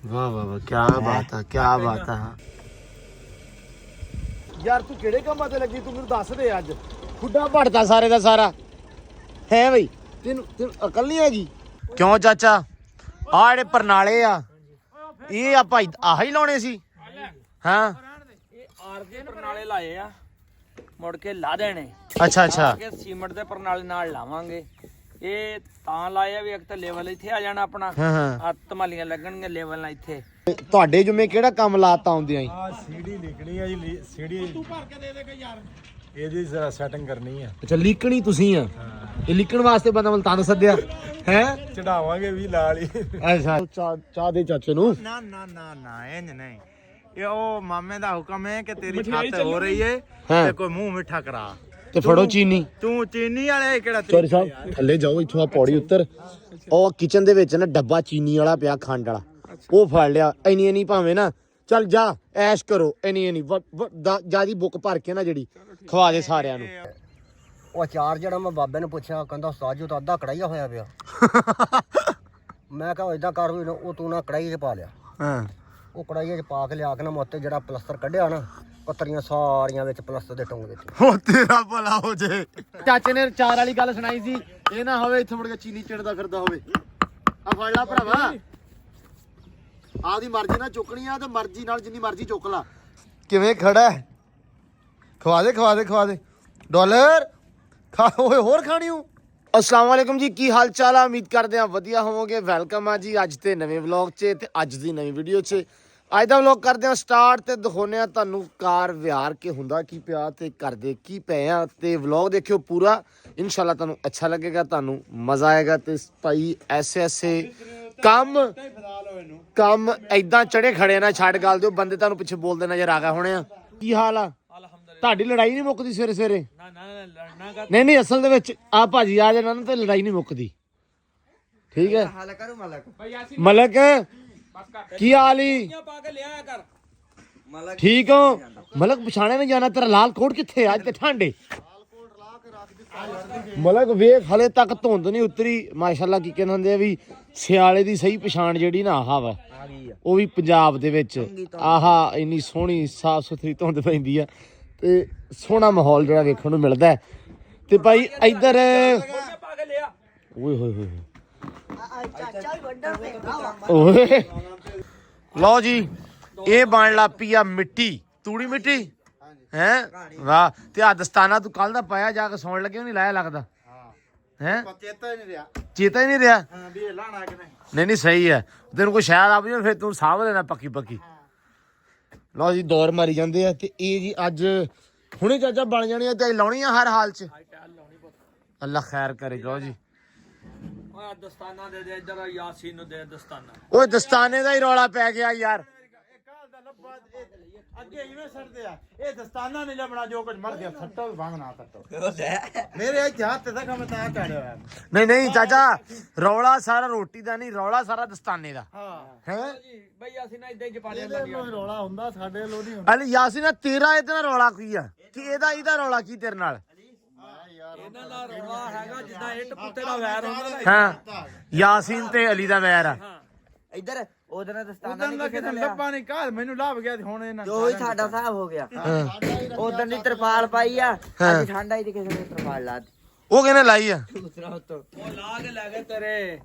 वाह वाह वाह, क्या बात है, क्या बात है। यार तू किहड़े कामां ते लगी, तू मैनूं दस दे। अज खुड्डा भड़ता सारे दा सारा है बई, तेनू अकल नहीं हैगी क्यों चाचा? आ ਜਿਹੜੇ ਪਰਨਾਲੇ ਆ ਇਹ ਆਪਾਂ ਆਹ ਹੀ ਲਾਉਣੇ ਸੀ। ਹਾਂ ਇਹ ਆਰਕੇ ਪਰਨਾਲੇ ਲਾਏ ਆ, ਮੁੜ ਕੇ ਲਾ ਦੇਣੇ। ਅੱਛਾ ਅੱਛਾ, ਕਿ ਸੀਮੈਂਟ ਦੇ ਪਰਨਾਲੇ ਨਾਲ ਲਾਵਾਂਗੇ। ਇਹ ਤਾਂ ਲਾਏ ਆ ਵੀ ਇੱਕ ਤਾਂ ਲੈਵਲ ਇੱਥੇ ਆ ਜਾਣਾ ਆਪਣਾ, ਹਾਂ ਹਾਂ। ਆ ਧਮਾਲੀਆਂ ਲੱਗਣਗੀਆਂ ਲੈਵਲ ਨਾਲ ਇੱਥੇ। ਤੁਹਾਡੇ ਜੁਮੇ ਕਿਹੜਾ ਕੰਮ ਲਾਤਾ ਆਉਂਦਿਆਂ ਹੀ? ਆ ਸੀੜੀ ਲਿਖਣੀ ਆ ਜੀ, ਸੀੜੀ ਤੂੰ ਭਰ ਕੇ ਦੇ ਦੇ ਯਾਰ, ਇਹਦੀ ਜ਼ਰਾ ਸੈਟਿੰਗ ਕਰਨੀ ਆ। ਅੱਛਾ ਲਿਕਣੀ ਤੁਸੀਂ ਆ, ਇਹ ਲਿਕਣ ਵਾਸਤੇ ਬੰਦਾ ਮਲ ਤੁਹਾਨੂੰ ਸੱਦਿਆ ਹੈ? ਚੜਾਵਾਂਗੇ ਵੀ ਨਾਲ ਹੀ। ਅੱਛਾ ਚਾਹ ਦੇ ਚਾਚੇ ਨੂੰ। ਨਾ ਨਾ ਨਾ ਨਾ ਇੰਜ ਨਹੀਂ, ਇਹ ਉਹ ਮਾਮੇ ਦਾ ਹੁਕਮ ਹੈ ਕਿ ਤੇਰੀ ਛੱਤ ਹੋ ਰਹੀ ਹੈ ਤੇ ਕੋਈ ਮੂੰਹ ਮਿੱਠਾ ਕਰਾ ਤੇ ਫੜੋ ਚੀਨੀ। ਤੂੰ ਚੀਨੀ ਵਾਲੇ ਕਿਹੜਾ ਸੌਰੀ ਸਾਹਿਬ ਥੱਲੇ ਜਾਓ, ਇੱਥੋਂ ਆ ਪੌੜੀ ਉੱਤਰ। ਉਹ ਕਿਚਨ ਦੇ ਵਿੱਚ ਨਾ ਡੱਬਾ ਚੀਨੀ ਵਾਲਾ ਪਿਆ, ਖੰਡ ਵਾਲਾ, ਉਹ ਫੜ ਲਿਆ। ਇੰਨੀ ਨਹੀਂ ਭਾਵੇਂ ਨਾ, ਚੱਲ ਜਾ ਐਸ਼ ਕਰੋ। ਇੰਨੀ ਜਿਆਦੀ ਬੁੱਕ ਭਰ ਕੇ ਨਾ ਜਿਹੜੀ ਖਵਾ ਦੇ ਸਾਰਿਆਂ ਨੂੰ। ਉਹ ਅਚਾਰ ਜਿਹੜਾ ਮੈਂ ਬਾਬੇ ਨੂੰ ਪੁੱਛਿਆ, ਕਹਿੰਦਾ ਉਸਤਾਦ ਜੀ ਉਹ ਤਾਂ ਅੱਧਾ ਕੜਾਈਆ ਹੋਇਆ ਪਿਆ। ਮੈਂ ਕਿਹਾ ਇਦਾਂ ਕਰ, ਉਹ ਤੂੰ ਨਾ ਕੜਾਈ 'ਚ ਪਾ ਲਿਆ। ਹਾਂ ਉਹ ਕੜਾਈਏ 'ਚ ਪਾ ਕੇ ਲਿਆ ਕੇ ਨਾ ਮੋਤੇ ਜਿਹੜਾ ਪਲਸਤਰ ਕੱਢਿਆ ਨਾ, ਕਤਰੀਆਂ ਸਾਰੀਆਂ ਵਿੱਚ ਪਲਸਤਰ ਦੇ ਟੁੰਗ ਵਿੱਚ। ਉਹ ਤੇਰਾ ਭਲਾ ਹੋ ਜੇ। ਚਾਚੇ ਨੇ ਚਾਰ ਵਾਲੀ ਗੱਲ ਸੁਣਾਈ ਸੀ, ਇਹ ਨਾ ਹੋਵੇ ਇੱਥੇ ਮੁੜ ਕੇ ਚੀਨੀ ਚਿੜਦਾ ਫਿਰਦਾ ਹੋਵੇ। ਆ ਫੜ ਲਾ ਭਰਾਵਾ, ਆਦੀ ਮਰਜ਼ੀ ਨਾਲ ਚੁੱਕਣੀ ਆ ਤੇ ਮਰਜ਼ੀ ਨਾਲ ਜਿੰਨੀ ਮਰਜ਼ੀ ਚੁੱਕ ਲਾ। ਕਿਵੇਂ ਖੜਾ ਹੈ? ਖਵਾ ਦੇ ਖਵਾ ਦੇ ਖਵਾ ਦੇ ਡਾਲਰ ਖਾ ਓਏ, ਹੋਰ ਖਾਣੀ ਹੂੰ। अस्सलाम वालेकुम जी, की हाल चाल है? उम्मीद करते हैं वधिया होवोगे। वेलकम है जी अज के नवे व्लॉग च ते अज दी नवी वीडियो च। अज दा व्लॉग करते हैं स्टार्ट ते दिखाने तुहानू कार विहार के हुंदा की पिया ते करदे की पे आ। ते व्लॉग देखियो पूरा, इंशाल्लाह तुहानू अच्छा लगेगा, तुहानू मजा आएगा। ते भाई ऐसे ऐसे काम ऐदां चढ़े खड़े ना छड़ गल दिओ, बंदे तुहानू पिछे बोलदे नजर आ गए होने आ। की हाल आ? ਤੁਹਾਡੀ ਲੜਾਈ ਨਹੀਂ ਮੁੱਕਦੀ ਸਵੇਰੇ ਸਵੇਰੇ? ਨਹੀਂ ਨਹੀਂ, ਅਸਲ ਦੇ ਵਿੱਚ ਆ ਭਾਜੀ ਆ ਜਾਣਾ ਨਾ ਤੇ ਲੜਾਈ ਨਹੀਂ ਮੁੱਕਦੀ। ਠੀਕ ਹੈ ਮਲਕ, ਕੀ ਹਾਲ ਹੀ? ਠੀਕ ਹੋ ਮਲਕ? ਪਛਾਣਿਆ ਨਹੀਂ ਜਾਣਾ, ਤੇਰਾ ਲਾਲ ਕੋਟ ਕਿੱਥੇ? ਅੱਜ ਤੇ ਠੰਡੇ ਮਲਕ ਵੇਖ, ਹਲੇ ਤੱਕ ਧੁੰਦ ਨਹੀਂ ਉਤਰੀ। ਮਾਸ਼ਾਅੱਲਾ ਕੀ ਕਹਿੰਦੇ ਹੁੰਦੇ ਆ ਵੀ ਸਿਆਲੇ ਦੀ ਸਹੀ ਪਛਾਣ ਜਿਹੜੀ ਨਾ ਆਹ ਵਾ, ਉਹ ਵੀ ਪੰਜਾਬ ਦੇ ਵਿੱਚ। ਆਹਾ ਇੰਨੀ ਸੋਹਣੀ ਸਾਫ ਸੁਥਰੀ ਧੁੰਦ ਪੈਂਦੀ ਆ ਤੇ ਸੋਹਣਾ ਮਾਹੌਲ ਜਿਹੜਾ ਵੇਖਣ ਨੂੰ ਮਿਲਦਾ। ਤੇ ਭਾਈ ਇੱਧਰ ਓਏ ਹੋਏ ਹੋਏ ਓਏ, ਲਓ ਜੀ ਇਹ ਬਣ ਲਾ ਪਈ ਆ ਮਿੱਟੀ, ਤੂੜੀ ਮਿੱਟੀ ਹੈ। ਵਾਹ, ਤੇ ਆ ਦਸਤਾਨਾ ਤੂੰ ਕੱਲ ਦਾ ਪਾਇਆ, ਜਾ ਕੇ ਸੌਣ ਲੱਗੇ ਨਹੀਂ ਲਾਇਆ ਲੱਗਦਾ ਹੈ? ਚੇਤਾ ਹੀ ਨਹੀਂ ਰਿਹਾ। ਨਹੀਂ ਨਹੀਂ ਸਹੀ ਹੈ, ਤੈਨੂੰ ਕੋਈ ਸ਼ਾਇਦ ਆ ਜਾਵੇ ਫਿਰ ਤੂੰ ਸਾਂਭ ਲੈਣਾ ਪੱਕੀ ਪੱਕੀ। ਲਓ ਜੀ ਦੌਰ ਮਾਰੀ ਜਾਂਦੇ ਆ ਤੇ ਇਹ ਜੀ ਅੱਜ ਹੁਣੇ ਚਾਚਾ ਬਣ ਜਾਣੀ ਆ ਤੇ ਲਾਉਣੀ ਆ ਹਰ ਹਾਲ ਚ। ਅੱਲਾ ਖੈਰ ਕਰੇ। ਲਓ ਜੀ ਓਏ ਦਸਤਾਨਾ ਦੇ ਦੇ ਇੱਧਰ, ਯਾਸੀਨ ਨੂੰ ਦੇ ਦਸਤਾਨਾ। ਓਏ ਦਸਤਾਨੇ ਦਾ ਹੀ ਰੌਲਾ ਪੈ ਗਿਆ ਯਾਰ। ਅੱਗੇ ਇਵੇਂ ਛੱਡਦੇ ਆ, ਇਹ ਦਸਤਾਨਾ ਨਹੀਂ ਲੱਭਣਾ, ਜੋ ਕੁਝ ਮਰ ਗਿਆ ਸੱਟੋ ਵਾਂਗਣਾ ਸੱਟੋ ਮੇਰੇ ਇੱਥੇ ਹੱਥ ਤੇ ਮੈਂ ਤਾਂ ਚੜਿਆ ਹੋਇਆ। ਨਹੀਂ ਨਹੀਂ ਚਾਚਾ, ਰੌਲਾ ਸਾਰਾ ਰੋਟੀ ਦਾ ਨਹੀਂ, ਰੌਲਾ ਸਾਰਾ ਦਸਤਾਨੇ ਦਾ ਹੈ। ਬਈ ਅਸੀਂ ਨਾ ਇਦਾਂ ਹੀ ਜਪਾੜੀਆਂ ਰੌਲਾ ਹੁੰਦਾ ਸਾਡੇ ਲੋ ਨਹੀਂ ਹੁੰਦਾ। ਅਲੀ ਯਾਸੀਨ ਤੇਰਾ ਇਹਦੇ ਨਾਲ ਰੌਲਾ ਕੀ ਆ? ਕਿ ਇਹਦਾ ਰੌਲਾ ਕੀ ਤੇਰੇ ਨਾਲ? ਇਹਨਾਂ ਦਾ ਰੌਲਾ ਹੈਗਾ ਜਿੱਦਾਂ ਇੱਟ ਪੁੱਤੇ ਦਾ ਵੈਰ ਹੁੰਦਾ ਨਾ। ਹਾਂ ਯਾਸੀਨ ਤੇ ਅਲੀ ਦਾ ਵੈਰ ਆ। ਇੱਧਰ ਉਹਦੇ ਨਾਲ ਦਸਤਾਨਾ ਨਹੀਂ ਕਿਸੇ ਨੇ ਲੱਭਾ ਨਹੀਂ, ਕਾਹ ਮੈਨੂੰ ਲੱਭ ਗਿਆ ਹੁਣ ਇਹਨਾਂ ਜੋ ਹੀ ਸਾਡਾ ਹਿਸਾਬ ਹੋ ਗਿਆ। ਉਧਰ ਦੀ ਤਰਪਾਲ ਪਾਈ ਆ, ਅੱਜ ਠੰਡਾ ਹੀ ਤੇ ਕਿਸੇ ਨੇ ਤਰਪਾਲ ਲਾ ਦਿੱਤੀ। ਉਹ ਕਿਹਨੇ ਲਾਈ ਆ? ਦੂਸਰਾ ਉਤੋਂ ਉਹ ਲਾ ਕੇ ਲੈ ਗਏ ਤੇਰੇ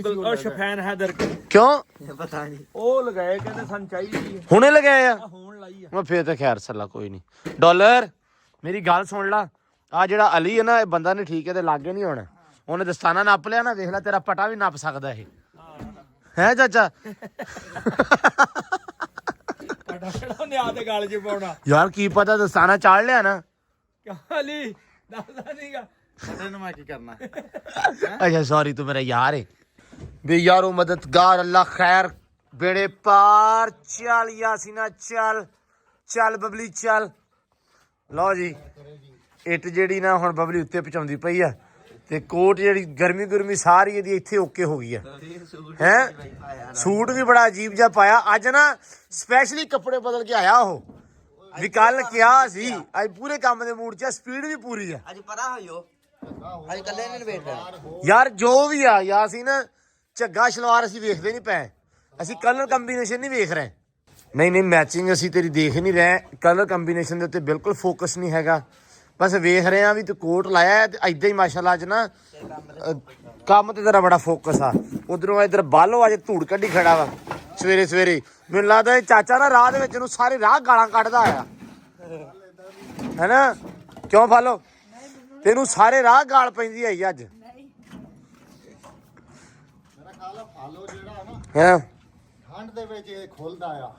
ਉਹ ਸ਼ਫੈਨ ਹੈਦਰ ਕਿਉਂ ਪਤਾ ਨਹੀਂ, ਉਹ ਲਗਾਏ, ਕਹਿੰਦੇ ਸਾਨੂੰ ਚਾਹੀਦੀ ਹੁਣੇ ਲਗਾਏ ਆ? ਹੁਣ ਲਾਈ ਆ। ਮੈਂ ਫੇਰ ਤਾਂ ਖੈਰ ਸੱਲਾ ਕੋਈ ਨਹੀਂ। ਡਾਲਰ ਮੇਰੀ ਗੱਲ ਸੁਣ ਲਾ, ਆ ਜਿਹੜਾ ਅਲੀ ਹੈ ਨਾ, ਇਹ ਬੰਦਾ ਨਹੀਂ ਠੀਕ ਹੈ ਤੇ ਲਾਗੇ ਨਹੀਂ ਆਉਣਾ। ਉਹਨੇ ਦਸਤਾਨਾ ਨੱਪ ਲਿਆ ਨਾ, ਵੇਖ ਲੈ ਤੇਰਾ ਪਟਾ ਵੀ ਨੱਪ ਸਕਦਾ ਇਹ ਹੈ ਚਾਚਾ। ਉਹਨੇ ਆ ਤੇ ਗਲ 'ਚ ਪਾਉਣਾ ਯਾਰ ਕੀ ਪਤਾ ਦਸਤਾਨਾ ਚਾੜ ਲਿਆ ਨਾ। ਕਾਲੀ ਦੱਸਦਾ ਨਹੀਂਗਾ ਨੂੰ ਮੈਂ ਕੀ ਕਰਨਾ। अच्छा सॉरी, तू मेरा यार है बे यारो, मददगार अल्लाह खैर बेड़े पार। चल यासीना चल चल बबली चल। लो जी इट जेड़ी ना हुण बबली उत्ते पहुंचाउंदी पई आ ते कोट जेड़ी गर्मी गुरमी सारी इहदी इत्थे ओके हो गई है। सूट भी बड़ा अजीब जिहा पाया अज ना, स्पैशली कपड़े बदल के आया हो भी कल क्या सी। अज पूरे काम दे मूड च, स्पीड भी पूरी है। ਅੱਜ ਪਰਾ ਹੋਇਓ, ਅੱਜ ਕੱਲੇ ਨੇ ਵੇਟ ਲੈਣਾ यार जो भी आ यासीन, झग्गा शलवार असीं वेखदे नहीं पए, ਅਸੀਂ ਕਲਰ ਕੰਬੀਨੇਸ਼ਨ ਨਹੀਂ ਵੇਖ ਰਹੇ। ਨਹੀਂ ਮੈਚਿੰਗ ਅਸੀਂ ਤੇਰੀ ਦੇਖ ਨਹੀਂ ਰਹੇ, ਕਲਰ ਕੰਬੀਨੇਸ਼ਨ ਦੇ ਉੱਤੇ ਬਿਲਕੁਲ ਫੋਕਸ ਨਹੀਂ ਹੈਗਾ। ਬਸ ਵੇਖ ਰਹੇ ਆ ਵੀ ਤੂੰ ਕੋਟ ਲਾਇਆ ਤੇ ਐਦਾਂ ਹੀ ਮਾਸ਼ਾਅੱਲਾ ਅੱਜ ਨਾ ਕੰਮ ਤੇ ਤੇਰਾ ਬੜਾ ਫੋਕਸ ਆ। ਉਧਰੋਂ ਇਧਰ ਬਾਹਲੋਂ ਅੱਜ ਧੂੜ ਕੱਢੀ ਖੜਾ ਵਾ ਸਵੇਰੇ ਸਵੇਰੇ। ਮੈਨੂੰ ਲੱਗਦਾ ਇਹ ਚਾਚਾ ਨਾ ਰਾਹ ਦੇ ਵਿੱਚ ਨੂੰ ਸਾਰੇ ਰਾਹ ਗਾਲਾਂ ਕੱਢਦਾ ਆਇਆ ਹੈਨਾ, ਕਿਉਂ ਫਾਲੋ ਤੈਨੂੰ ਸਾਰੇ ਰਾਹ ਗਾਲ ਪੈਂਦੀ ਆਈ ਅੱਜ। ਮੇਰਾ ਖਿਆਲ ਫਾਲੋ ਜਿਹੜਾ ਨਾ ਹਾਂ ਠੰਡ ਦੇ ਵਿੱਚ ਇਹ ਖੁੱਲਦਾ ਆ।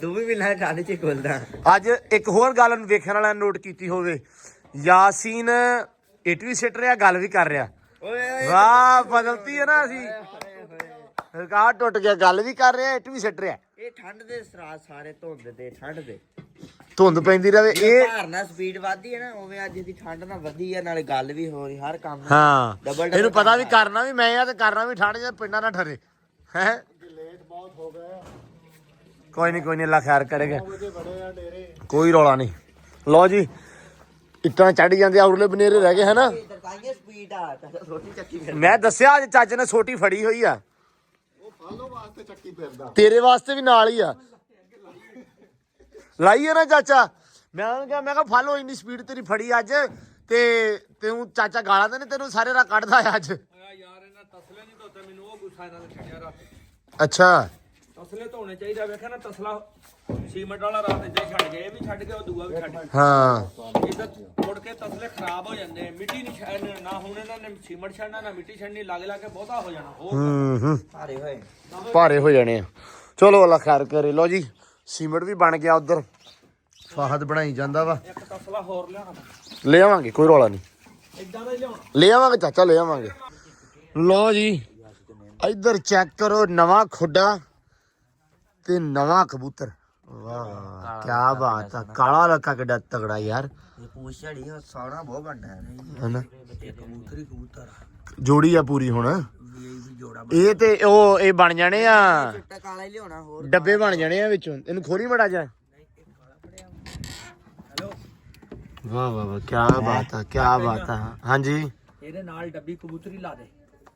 ਤੂੰ ਵੀ ਮਿਲਣਾ ਠੰਡ ਚ ਖੁੱਲਦਾ। ਅੱਜ ਇੱਕ ਹੋਰ ਗੱਲ ਨੂੰ ਵੇਖਣ ਵਾਲਿਆਂ ਨੋਟ ਕੀਤੀ ਹੋਵੇ, ਯਾਸੀਨ ਇੱਟ ਵੀ ਸਿੱਟ ਰਿਹਾ ਗੱਲ ਵੀ ਕਰ ਰਿਹਾ। ਵਾਹ ਬਦਲਤੀ ਹੈ ਨਾ, ਅਸੀਂ ਰਿਕਾਰਡ ਟੁੱਟ ਗਿਆ, ਗੱਲ ਵੀ ਕਰ ਰਿਹਾ ਇੱਟ ਵੀ ਸਿੱਟ ਰਿਹਾ। ਇਹ ਠੰਡ ਦੇ ਸਰਾਜ ਸਾਰੇ ਧੁੰਦ ਦੇ ਠੰਡ ਦੇ ਧੁੰਦ ਪੈਂਦੀ ਰਵੇ ਇਹ ਭਾਰ ਨਾਲ ਸਪੀਡ ਵੱਧਦੀ ਹੈ ਨਾ, ਉਵੇਂ ਅੱਜ ਦੀ ਠੰਡ ਨਾਲ ਵਧੀ ਹੈ, ਨਾਲੇ ਗੱਲ ਵੀ ਹੋ ਰਹੀ ਹਰ ਕੰਮ ਹਾਂ। ਡਬਲ ਇਹਨੂੰ ਪਤਾ ਵੀ ਕਰਨਾ ਵੀ ਮੈਂ ਆ ਤੇ ਕਰਨਾ ਵੀ ਠੰਡ ਜਾਂ ਪਿੰਡਾਂ ਨਾ ਠਰੇ ਹੈ। ਲੇਟ ਬਹੁਤ ਹੋ ਗਏ ਆ, ਕੋਈ ਨਹੀਂ ਅੱਲਾ ਖੈਰ ਕਰੇਗਾ, ਵਜੇ ਬੜੇ ਆ ਡੇਰੇ। ਕੋਈ ਰੌਲਾ ਨਹੀਂ। ਲਓ ਜੀ ਇੱਟਾਂ ਚੜ ਜਾਂਦੇ ਔਰਲੇ ਬਨੇਰੇ ਰਹਿ ਗਏ ਹਨਾ। ਸਪੀਡ ਆ ਛੋਟੀ ਚੱਕੀ ਫਿਰ ਮੈਂ ਦੱਸਿਆ ਅੱਜ ਚਾਚੇ ਨੇ ਸੋਟੀ ਫੜੀ ਹੋਈ ਆ, ਉਹ ਫਾਲੋ ਵਾਸਤੇ ਚੱਕੀ ਫਿਰਦਾ। ਤੇਰੇ ਵਾਸਤੇ ਵੀ ਨਾਲ ਹੀ ਆ ਲਾਈ ਹੈ ਨਾ ਚਾਚਾ। ਮੈਂ ਉਹਨੂੰ ਕਿਹਾ ਮੈਂ ਕਿਹਾ ਫਾਲੋ ਇੰਨੀ ਸਪੀਡ ਤੇਰੀ ਫੜੀ ਅੱਜ ਤੇ ਤੈਨੂੰ ਚਾਚਾ ਗਾਲਾਂ ਦੇ ਨੇ ਤੈਨੂੰ ਸਾਰੇ ਰਾਹ ਕੱਢਦਾ ਆ ਅੱਜ। ਯਾਰ ਇਹਨਾਂ ਤਸਲੇ ਨਹੀਂ ਧੋਤੇ, ਮੈਨੂੰ ਉਹ ਗੁੱਸਾ ਇਹਨਾਂ ਨੇ ਛੱਡਿਆ ਰਾਤ। ਅੱਛਾ ਤਸਲੇ ਧੋਣੇ ਚਾਹੀਦਾ, ਵੇਖਿਆ ਨਾ ਤਸਲਾ ਸੀਮੈਂਟ ਵਾਲਾ ਰਾਤ ਇੱਦਾਂ ਛੱਡ ਗਏ, ਇਹ ਵੀ ਛੱਡ ਕੇ ਉਹ ਦੂਆ ਵੀ ਛੱਡ ਗਿਆ। ਹਾਂ ਇੱਧਰ ਮੁੜ ਕੇ ਤਸਲੇ ਖਰਾਬ ਹੋ ਜਾਂਦੇ, ਮਿੱਟੀ ਨਹੀਂ ਨਾ ਹੁਣ ਇਹਨਾਂ ਨੇ ਸੀਮੈਂਟ ਛੱਡਣਾ ਨਾ ਮਿੱਟੀ ਛੱਡਣੀ, ਲੱਗ ਲਾ ਕੇ ਬਹੁਤਾ ਹੋ ਜਾਣਾ ਹੋਰ ਭਾਰੇ ਹੋਏ ਭਾਰੇ ਹੋ ਜਾਣੇ ਆ। ਚਲੋ ਅੱਲਾ ਖੈਰ ਕਰੇ। ਲਓ ਜੀ ਸੀਮੈਂਟ ਵੀ ਬਣ ਗਿਆ, ਉਧਰ ਫਾਹਦ ਬਣਾਈ ਜਾਂਦਾ ਵਾ। ਇੱਕ ਤਸਲਾ ਹੋਰ ਲਿਆਉਣਾ, ਲੈ ਆਵਾਂਗੇ ਕੋਈ ਰੌਲਾ ਨਹੀਂ, ਇਦਾਂ ਦਾ ਹੀ ਲਿਆਉਣਾ। ਲੈ ਆਵਾਂਗੇ ਚਾਚਾ ਲੈ ਆਵਾਂਗੇ। ਲਓ ਜੀ ਇੱਧਰ ਚੈੱਕ ਕਰੋ, ਨਵਾਂ ਖੁੱਡਾ ਤੇ ਨਵਾਂ ਕਬੂਤਰ। ਵਾਹ ਕੀ ਬਾਤ ਆ, ਕਾਲਾ ਲੱਕਾ ਕਿੱਡਾ ਤਗੜਾ ਯਾਰ। ਇਹ ਪੂਛ ਝੜੀ ਸੋਹਣਾ ਬਹੁਤ ਵੱਡਾ ਹੈ ਹਨਾ ਕਬੂਤਰੀ ਕਬੂਤਰ ਜੋੜੀ ਆ ਪੂਰੀ ਹੁਣ। ਵੀ ਜੋੜਾ ਇਹ ਤੇ ਉਹ ਇਹ ਬਣ ਜਾਣੇ ਆ, ਚਿੱਟਾ ਕਾਲਾ ਹੀ ਲਿਆਉਣਾ ਹੋਰ ਡੱਬੇ ਬਣ ਜਾਣੇ ਆ ਵਿੱਚੋਂ। ਇਹਨੂੰ ਖੋਲੀ ਮੜਾ ਜਾ। ਵਾਹ ਵਾਹ ਵਾਹ ਕੀ ਬਾਤ ਆ, ਕੀ ਬਾਤ ਆ। ਹਾਂਜੀ ਇਹਦੇ ਨਾਲ ਡੱਬੀ ਕਬੂਤਰੀ ਲਾ ਦੇ।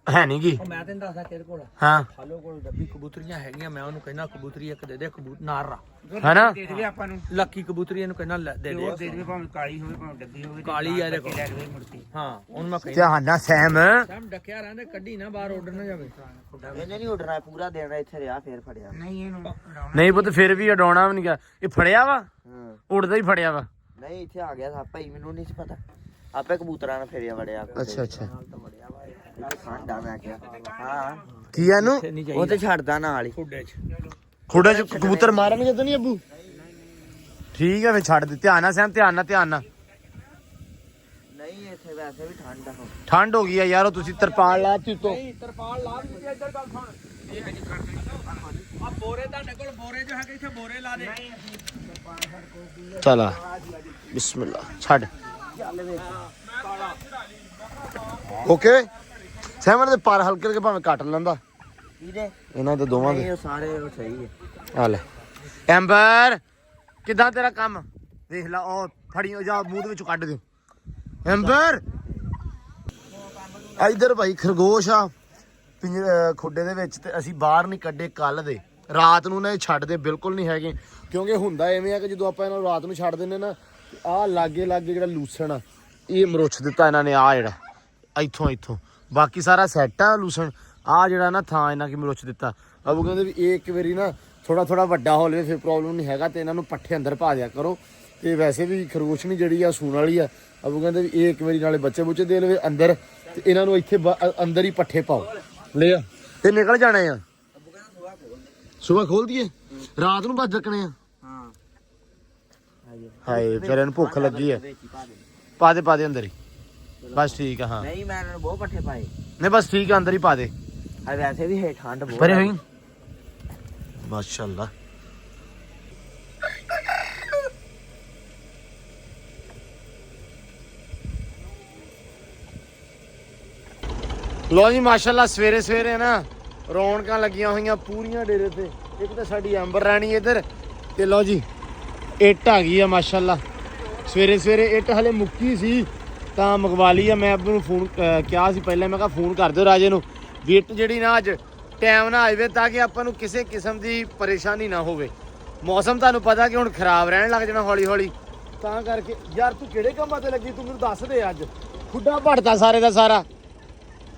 ਹੈ ਨੀ ਗੀ। ਉਹ ਮੈਂ ਤੈਨੂੰ ਦੱਸਦਾ ਤੇਰੇ ਕੋਲ ਹਾਂ ਹਾਲੋ ਕੋਲ ਡੱਬੀ ਕਬੂਤਰੀਆਂ ਹੈਗੀਆਂ, ਮੈਂ ਉਹਨੂੰ ਕਹਿੰਦਾ ਕਬੂਤਰੀ ਇੱਕ ਦੇ ਦੇ, ਨਾਰਾ ਹੈਨਾ ਦੇ ਦੇ ਆਪਾਂ ਨੂੰ ਲੱਕੀ ਕਬੂਤਰੀ ਇਹਨੂੰ ਕਹਿੰਦਾ ਦੇ ਦੇ, ਭਾਵੇਂ ਕਾਲੀ ਹੋਵੇ ਭਾਵੇਂ ਡੱਬੀ ਹੋਵੇ ਕਾਲੀ ਆ ਦੇਖੋ। ਹਾਂ ਉਹਨੂੰ ਮੈਂ ਕਹਿੰਦਾ ਧਿਆਨ ਸੈਮ ਸਮ ਡੱਕਿਆ ਰਹਿੰਦੇ, ਕੱਢੀ ਨਾ ਬਾਹਰ ਉੱਡ ਨਾ ਜਾਵੇ। ਇਹਨੇ ਨਹੀਂ ਉੱਡਣਾ, ਪੂਰਾ ਦੇਣਾ ਇੱਥੇ ਰਿਹਾ ਫੇਰ ਫੜਿਆ ਨਹੀਂ ਇਹਨੂੰ ਨਹੀਂ ਪੁੱਤ ਫਿਰ ਵੀ ਉਡਾਉਣਾ ਵੀ ਨਹੀਂ ਗਿਆ। ਇਹ ਫੜਿਆ ਵਾ, ਹਾਂ ਉੜਦਾ ਹੀ ਫੜਿਆ ਵਾ। ਨਹੀਂ ਇੱਥੇ ਆ ਗਿਆ ਸਾਪਾ ਹੀ, ਮੈਨੂੰ ਨਹੀਂ ਸੀ ਪਤਾ, ਆਪੇ ਕਬੂਤਰਾਂ ਨਾਲ ਫੇਰਿਆ ਵੜਿਆ। ਅੱਛਾ ਅੱਛਾ ਠੰਡਾ ਮੈਂ ਕਿਹਾ ਹਾਂ ਕੀ ਆ ਇਹਨੂੰ ਉਹ ਤੇ ਛੱਡਦਾ ਨਾਲ ਹੀ ਖੁੱਡੇ 'ਚ ਖੁੱਡਾ ਚ ਕਬੂਤਰ ਮਾਰਨਗੇ ਤਾਂ ਨਹੀਂ ਅੱਬੂ? ਠੀਕ ਹੈ ਫੇ ਛੱਡ ਦੇ। ਧਿਆਨ ਨਾਲ ਸੈਮ, ਧਿਆਨ ਨਾਲ। ਨਹੀਂ ਇੱਥੇ ਵੈਸੇ ਵੀ ਠੰਡ ਆ ਹੁਣ। ਠੰਡ ਹੋ ਗਈ ਆ ਯਾਰ, ਉਹ ਤੁਸੀਂ ਤਰਪਾਲ ਲਾਤੀ ਉੱਤੋਂ। ਨਹੀਂ ਤਰਪਾਲ ਲਾ ਦਿੱਤੀ। ਇੱਧਰ ਗੱਲ ਸੁਣ, ਆ ਬੋਰੇ ਤੁਹਾਡੇ ਕੋਲ ਬੋਰੇ ਜੋ ਹੈਗੇ ਇੱਥੇ ਬੋਰੇ ਲਾ ਦੇ। ਚਲਾ ਬਿਸਮਿਲ੍ਲਾ ਛੱਡ। ਓਕੇ ਸੈਮਨ ਦੇ ਪਰ ਹਲਕੇ ਹਲਕੇ ਭਾਵੇਂ ਕੱਟ ਲੈਂਦਾ ਇਹਦੇ ਇਹਨਾਂ ਦੇ ਦੋਵਾਂ ਦੇ। ਇਹ ਸਾਰੇ ਉਹ ਸਹੀ ਹੈ। ਆ ਲੈ ਐਂਬਰ ਕਿਦਾਂ ਤੇਰਾ ਕੰਮ ਦੇਖ ਲਾ। ਉਹ ਫੜੀ ਜਾ ਮੂੰਹ ਦੇ ਵਿੱਚੋਂ ਕੱਢ ਦਿਓ ਐਂਬਰ। ਇਧਰ ਭਾਈ ਖਰਗੋਸ਼ ਆ ਖੁੱਡੇ ਦੇ ਵਿੱਚ, ਤੇ ਅਸੀਂ ਬਾਹਰ ਨਹੀਂ ਕੱਢੇ ਕੱਲ ਦੇ। ਰਾਤ ਨੂੰ ਨਾ ਇਹ ਛੱਡਦੇ ਬਿਲਕੁਲ ਨਹੀਂ ਹੈਗੇ, ਕਿਉਂਕਿ ਹੁੰਦਾ ਐਵੇਂ ਆ ਕਿ ਜਦੋਂ ਆਪਾਂ ਇਹਨਾਂ ਨੂੰ ਰਾਤ ਨੂੰ ਛੱਡ ਦਿੰਦੇ ਨਾ, ਆਹ ਲਾਗੇ ਜਿਹੜਾ ਲੂਸਣ ਆ ਇਹ ਮਰੁੱਛ ਦਿੱਤਾ ਇਹਨਾਂ ਨੇ। ਆ ਜਿਹੜਾ ਇੱਥੋਂ ਬਾਕੀ ਸਾਰਾ ਸੈੱਟ ਆ ਲੂਸਣ। ਆ ਜਿਹੜਾ ਨਾ ਥਾਂ ਇਹਨਾਂ ਕੀ ਮਰੁੱਛ ਦਿੱਤਾ। ਅਬੂ ਕਹਿੰਦੇ ਵੀ ਇਹ ਇੱਕ ਵਾਰੀ ਨਾ ਥੋੜਾ ਵੱਡਾ ਹੋ ਲਵੇ ਫਿਰ ਪ੍ਰੋਬਲਮ ਨਹੀਂ ਹੈਗਾ, ਤੇ ਇਹਨਾਂ ਨੂੰ ਪੱਠੇ ਅੰਦਰ ਪਾ ਦਿਆ ਕਰੋ। ਤੇ ਵੈਸੇ ਵੀ ਖਰਗੋਸ਼ਣੀ ਜਿਹੜੀ ਆ ਸੂਣ ਵਾਲੀ ਆ। ਅਬੂ ਕਹਿੰਦੇ ਵੀ ਇਹ ਇੱਕ ਵਾਰੀ ਨਾਲੇ ਬੱਚੇ ਦੇ ਲਵੇ ਅੰਦਰ, ਤੇ ਇਹਨਾਂ ਨੂੰ ਇੱਥੇ ਅੰਦਰ ਹੀ ਪੱਠੇ ਪਾਓ। ਲੈ ਆ ਤੇ ਨਿਕਲ ਜਾਣੇ ਆ। ਸੁਬਹ ਖੋਲ ਦਈਏ, ਰਾਤ ਨੂੰ ਬਸ ਡੱਕਣੇ ਆ। ਹਾਂ ਹਾਏ ਫਿਰ ਇਹਨੂੰ ਭੁੱਖ ਲੱਗੀ ਆ। ਪਾ ਦੇ ਅੰਦਰ ਹੀ ਬਸ। ਠੀਕ ਆ। ਹਾਂ ਨਹੀਂ ਮੈਂ ਇਹਨਾਂ ਨੂੰ ਬਹੁਤ ਪੱਠੇ ਪਾਏ। ਨਹੀਂ ਬਸ ਠੀਕ ਆ, ਅੰਦਰ ਹੀ ਪਾ ਦੇ। ਆ ਵੈਸੇ ਵੀ ਹੈ ਠੰਡ ਬਹੁਤ ਪਰੇ ਹੋਈ ਮਾਸ਼ਾਅੱਲਾ। ਲੋ ਜੀ ਮਾਸ਼ਾਅੱਲਾ ਸਵੇਰੇ ਨਾ ਰੌਣਕਾਂ ਲੱਗੀਆਂ ਹੋਈਆਂ ਪੂਰੀਆਂ ਡੇਰੇ ਤੇ। ਇੱਕ ਤਾਂ ਸਾਡੀ ਅੰਬਰ ਰਾਣੀ ਇੱਧਰ, ਤੇ ਲੋ ਜੀ ਇੱਟ ਆ ਗਈ ਆ ਮਾਸ਼ਾਅੱਲਾ। ਸਵੇਰੇ ਇੱਟ ਹਲੇ ਮੁੱਕੀ ਸੀ ਤਾਂ ਮੰਗਵਾ ਲਈ ਆ। ਮੈਂ ਅੱਬੂ ਨੂੰ ਫੋਨ ਕਿਹਾ ਸੀ ਪਹਿਲਾਂ, ਮੈਂ ਕਿਹਾ ਫੋਨ ਕਰ ਦਿਓ ਰਾਜੇ ਨੂੰ ਵੀ ਇੱਟ ਜਿਹੜੀ ਨਾ ਅੱਜ ਟਾਈਮ ਨਾਲ ਆ ਜਾਵੇ ਤਾਂ ਕਿ ਆਪਾਂ ਨੂੰ ਕਿਸੇ ਕਿਸਮ ਦੀ ਪਰੇਸ਼ਾਨੀ ਨਾ ਹੋਵੇ। ਮੌਸਮ ਤੁਹਾਨੂੰ ਪਤਾ ਕਿ ਹੁਣ ਖਰਾਬ ਰਹਿਣ ਲੱਗ ਜਾਣਾ ਹੌਲੀ ਹੌਲੀ, ਤਾਂ ਕਰਕੇ। ਯਾਰ ਤੂੰ ਕਿਹੜੇ ਕੰਮਾਂ ਤੇ ਲੱਗੀ, ਤੂੰ ਮੈਨੂੰ ਦੱਸ ਦੇ। ਅੱਜ ਖੁੱਡਾ ਭੜਤਾ ਸਾਰੇ ਦਾ ਸਾਰਾ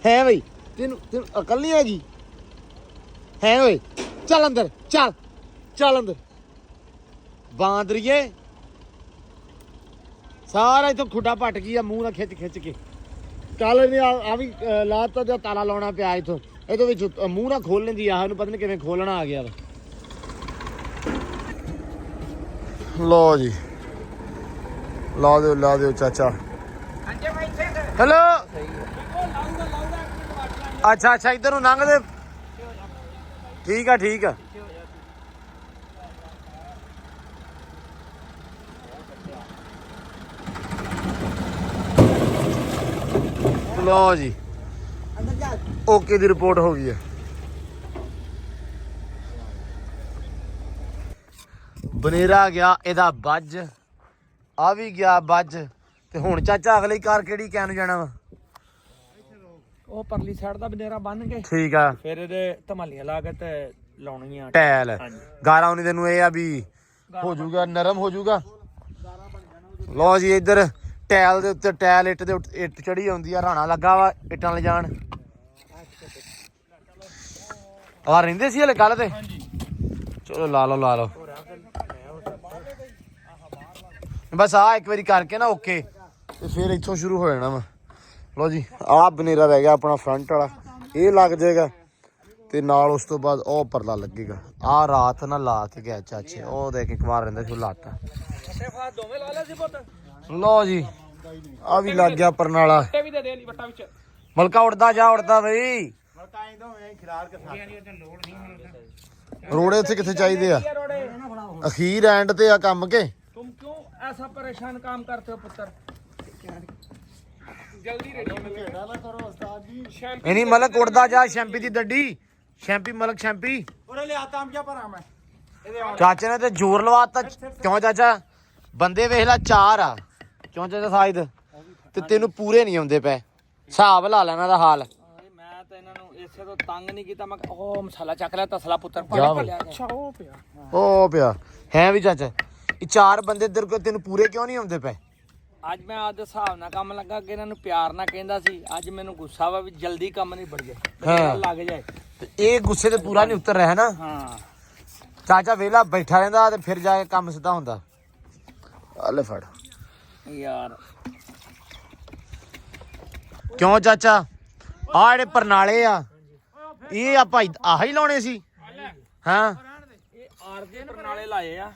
ਹੈ ਬਈ, ਤੈਨੂੰ ਅਕਲ ਨਹੀਂ ਹੈਗੀ ਹੈ ਓਏ? ਚੱਲ ਅੰਦਰ, ਚੱਲ ਅੰਦਰ ਬਾਂਦਰੀਏ। ਸਾਰਾ ਇਥੋਂ ਖੁੱਡਾ ਪੱਟ ਗਈ ਆ ਮੂੰਹ ਨਾਲ ਖਿੱਚ ਕੇ। ਕੱਲ ਨੇ ਆ ਵੀ ਲਾਤਾ ਜਾਂ ਤਾਲਾ ਲਾਉਣਾ ਪਿਆ ਇਥੋਂ, ਇਹਦੇ ਵਿੱਚ ਮੂੰਹ ਨਾਲ ਖੋਲ ਲੈਂਦੀ ਆ, ਇਹਨੂੰ ਪਤਾ ਨਹੀਂ ਕਿਵੇਂ ਖੋਲਣਾ ਆ ਗਿਆ ਵਾ। ਲੋ ਜੀ ਲਾ ਦਿਓ ਚਾਚਾ। ਹੈਲੋ ਅੱਛਾ ਇੱਧਰ ਨੂੰ ਲੰਘ ਦੇ। ਠੀਕ ਆ। ਲੋ ਜੀ ਓਕੇ ਦੀ ਰਿਪੋਰਟ ਹੋ ਗਈ ਹੈ। ਬਨੇਰਾ ਗਿਆ ਇਹਦਾ ਬੱਜ, ਆ ਵੀ ਗਿਆ ਬੱਜ, ਤੇ ਹੁਣ ਚਾਚਾ ਅਗਲੀ ਕਾਰ ਕਿਹੜੀ ਕਹਿ ਨੂੰ ਜਾਣਾ ਵਾ? ਉਹ ਪਰਲੀ ਸਾਈਡ ਦਾ ਬਨੇਰਾ ਬੰਨ ਕੇ ਠੀਕ ਆ, ਫਿਰ ਇਹਦੇ ਧਮਾਲੀਆਂ ਲਾ ਕੇ ਤੇ ਲਾਉਣੀਆਂ ਟੈਲ ਗਾਰਾ। ਉਹਨੇ ਤੈਨੂੰ ਇਹ ਆ ਵੀ ਹੋ ਜਾਊਗਾ, ਨਰਮ ਹੋ ਜਾਊਗਾ। ਲੋ ਜੀ ਇੱਧਰ ਟੈਲ ਦੇ ਉੱਤੇ ਟੈਲ ਇੱਟ ਦੇ ਇੱਟ ਚੜੀ ਆਉਂਦੀ ਆ, ਰਾਣਾ ਲੱਗਾ ਵਾ ਇੱਟਾਂ ਲਿਜਾਣ। ਆ ਰਹਿੰਦੇ ਸੀ ਹਲੇ ਕੱਲ ਤੇ। ਚਲੋ ਲਾ ਲਓ ਬਸ ਆ ਇੱਕ ਵਾਰੀ ਕਰਕੇ ਨਾ ਓਕੇ, ਤੇ ਫਿਰ ਇੱਥੋਂ ਸ਼ੁਰੂ ਹੋ ਜਾਣਾ ਵਾ। ਲੋ ਜੀ ਆਹ ਬਨੇਰਾ ਰਹਿ ਗਿਆ ਆਪਣਾ ਫਰੰਟ ਵਾਲਾ, ਇਹ ਲੱਗ ਜਾਏਗਾ ਤੇ ਨਾਲ ਉਸ ਤੋਂ ਬਾਅਦ ਉਹ ਪਰਲਾ ਲੱਗੇਗਾ। ਆ ਰਾਤ ਨਾ ਲਾ ਕੇ ਗਿਆ ਚਾਚੇ, ਉਹ ਦੇਖ ਇੱਕ ਵਾਰ ਰਹਿੰਦਾ ਸੀ, ਉਹ ਲਾਤਾ। ਲੋ ਜੀ ਆ ਵੀ ਲੱਗ ਗਿਆ ਪਰਨਾਲਾ। ਮਲਕਾ ਉੜਦਾ ਬਈ। ਰੋੜੇ ਉੱਥੇ ਕਿੱਥੇ ਚਾਹੀਦੇ ਆ? ਅਖੀਰ ਐਂਡ ਤੇ ਆ ਕੰਮ ਕੇ। तुम क्यों ऐसा परेशान काम करते हो पुत्र? जल्दी रेडी नहीं मलक उड़दा जा। शैंपी दी डड्डी, शैंपी मलक शैंपी। चाचे ने ते जोर लवाता। क्यों चाचा? बंदे वेख ला 4 आ। क्यों चाचा साइद ते तेनू पूरे नहीं आउंदे पे। हिसाब ला लेना दा हाल। मैं तो इन्हां नू इसे तो तंग नहीं कीता। मैं ओ मसाला चक लिया तसला पुत्र। अच्छा ओ पिया है भी चाचा। ਇਹ 4 ਬੰਦੇ ਤੇਰੇ ਕੋਲ, ਤੈਨੂੰ ਪੂਰੇ ਕਿਉਂ ਨਹੀਂ ਆਉਂਦੇ ਪਏ? ਅੱਜ ਮੈਂ ਆਪਦੇ ਹਿਸਾਬ ਨਾਲ ਕੰਮ ਲੱਗਾ, ਅੱਗੇ ਇਹਨਾਂ ਨੂੰ ਪਿਆਰ ਨਾਲ ਕਹਿੰਦਾ ਸੀ, ਅੱਜ ਮੈਨੂੰ ਗੁੱਸਾ ਵਾ ਵੀ ਜਲਦੀ ਕੰਮ ਨਹੀਂ ਬੜ ਜਾਏ, ਲੱਗ ਜਾਏ। ਤੇ ਇਹ ਗੁੱਸੇ ਤੇ ਪੂਰਾ ਨਹੀਂ ਉਤਰ ਰਿਹਾ ਨਾ। ਹਾਂ ਚਾਚਾ ਵੇਲਾ ਬੈਠਾ ਰਹਿੰਦਾ ਤੇ ਫਿਰ ਜਾ ਕੇ ਕੰਮ ਸਿੱਧਾ ਹੁੰਦਾ। ਆ ਲੈ ਫੜ ਯਾਰ। ਕਿਉਂ ਚਾਚਾ? ਆ ਜਿਹੜੇ ਪਰਨਾਲੇ ਆ ਇਹ ਆਪਾਂ ਆਹ ਹੀ ਲਾਉਣੇ ਸੀ। ਹਾਂ ਇਹ ਆਰਜੇ ਪਰਨਾਲੇ ਲਾਏ ਆ,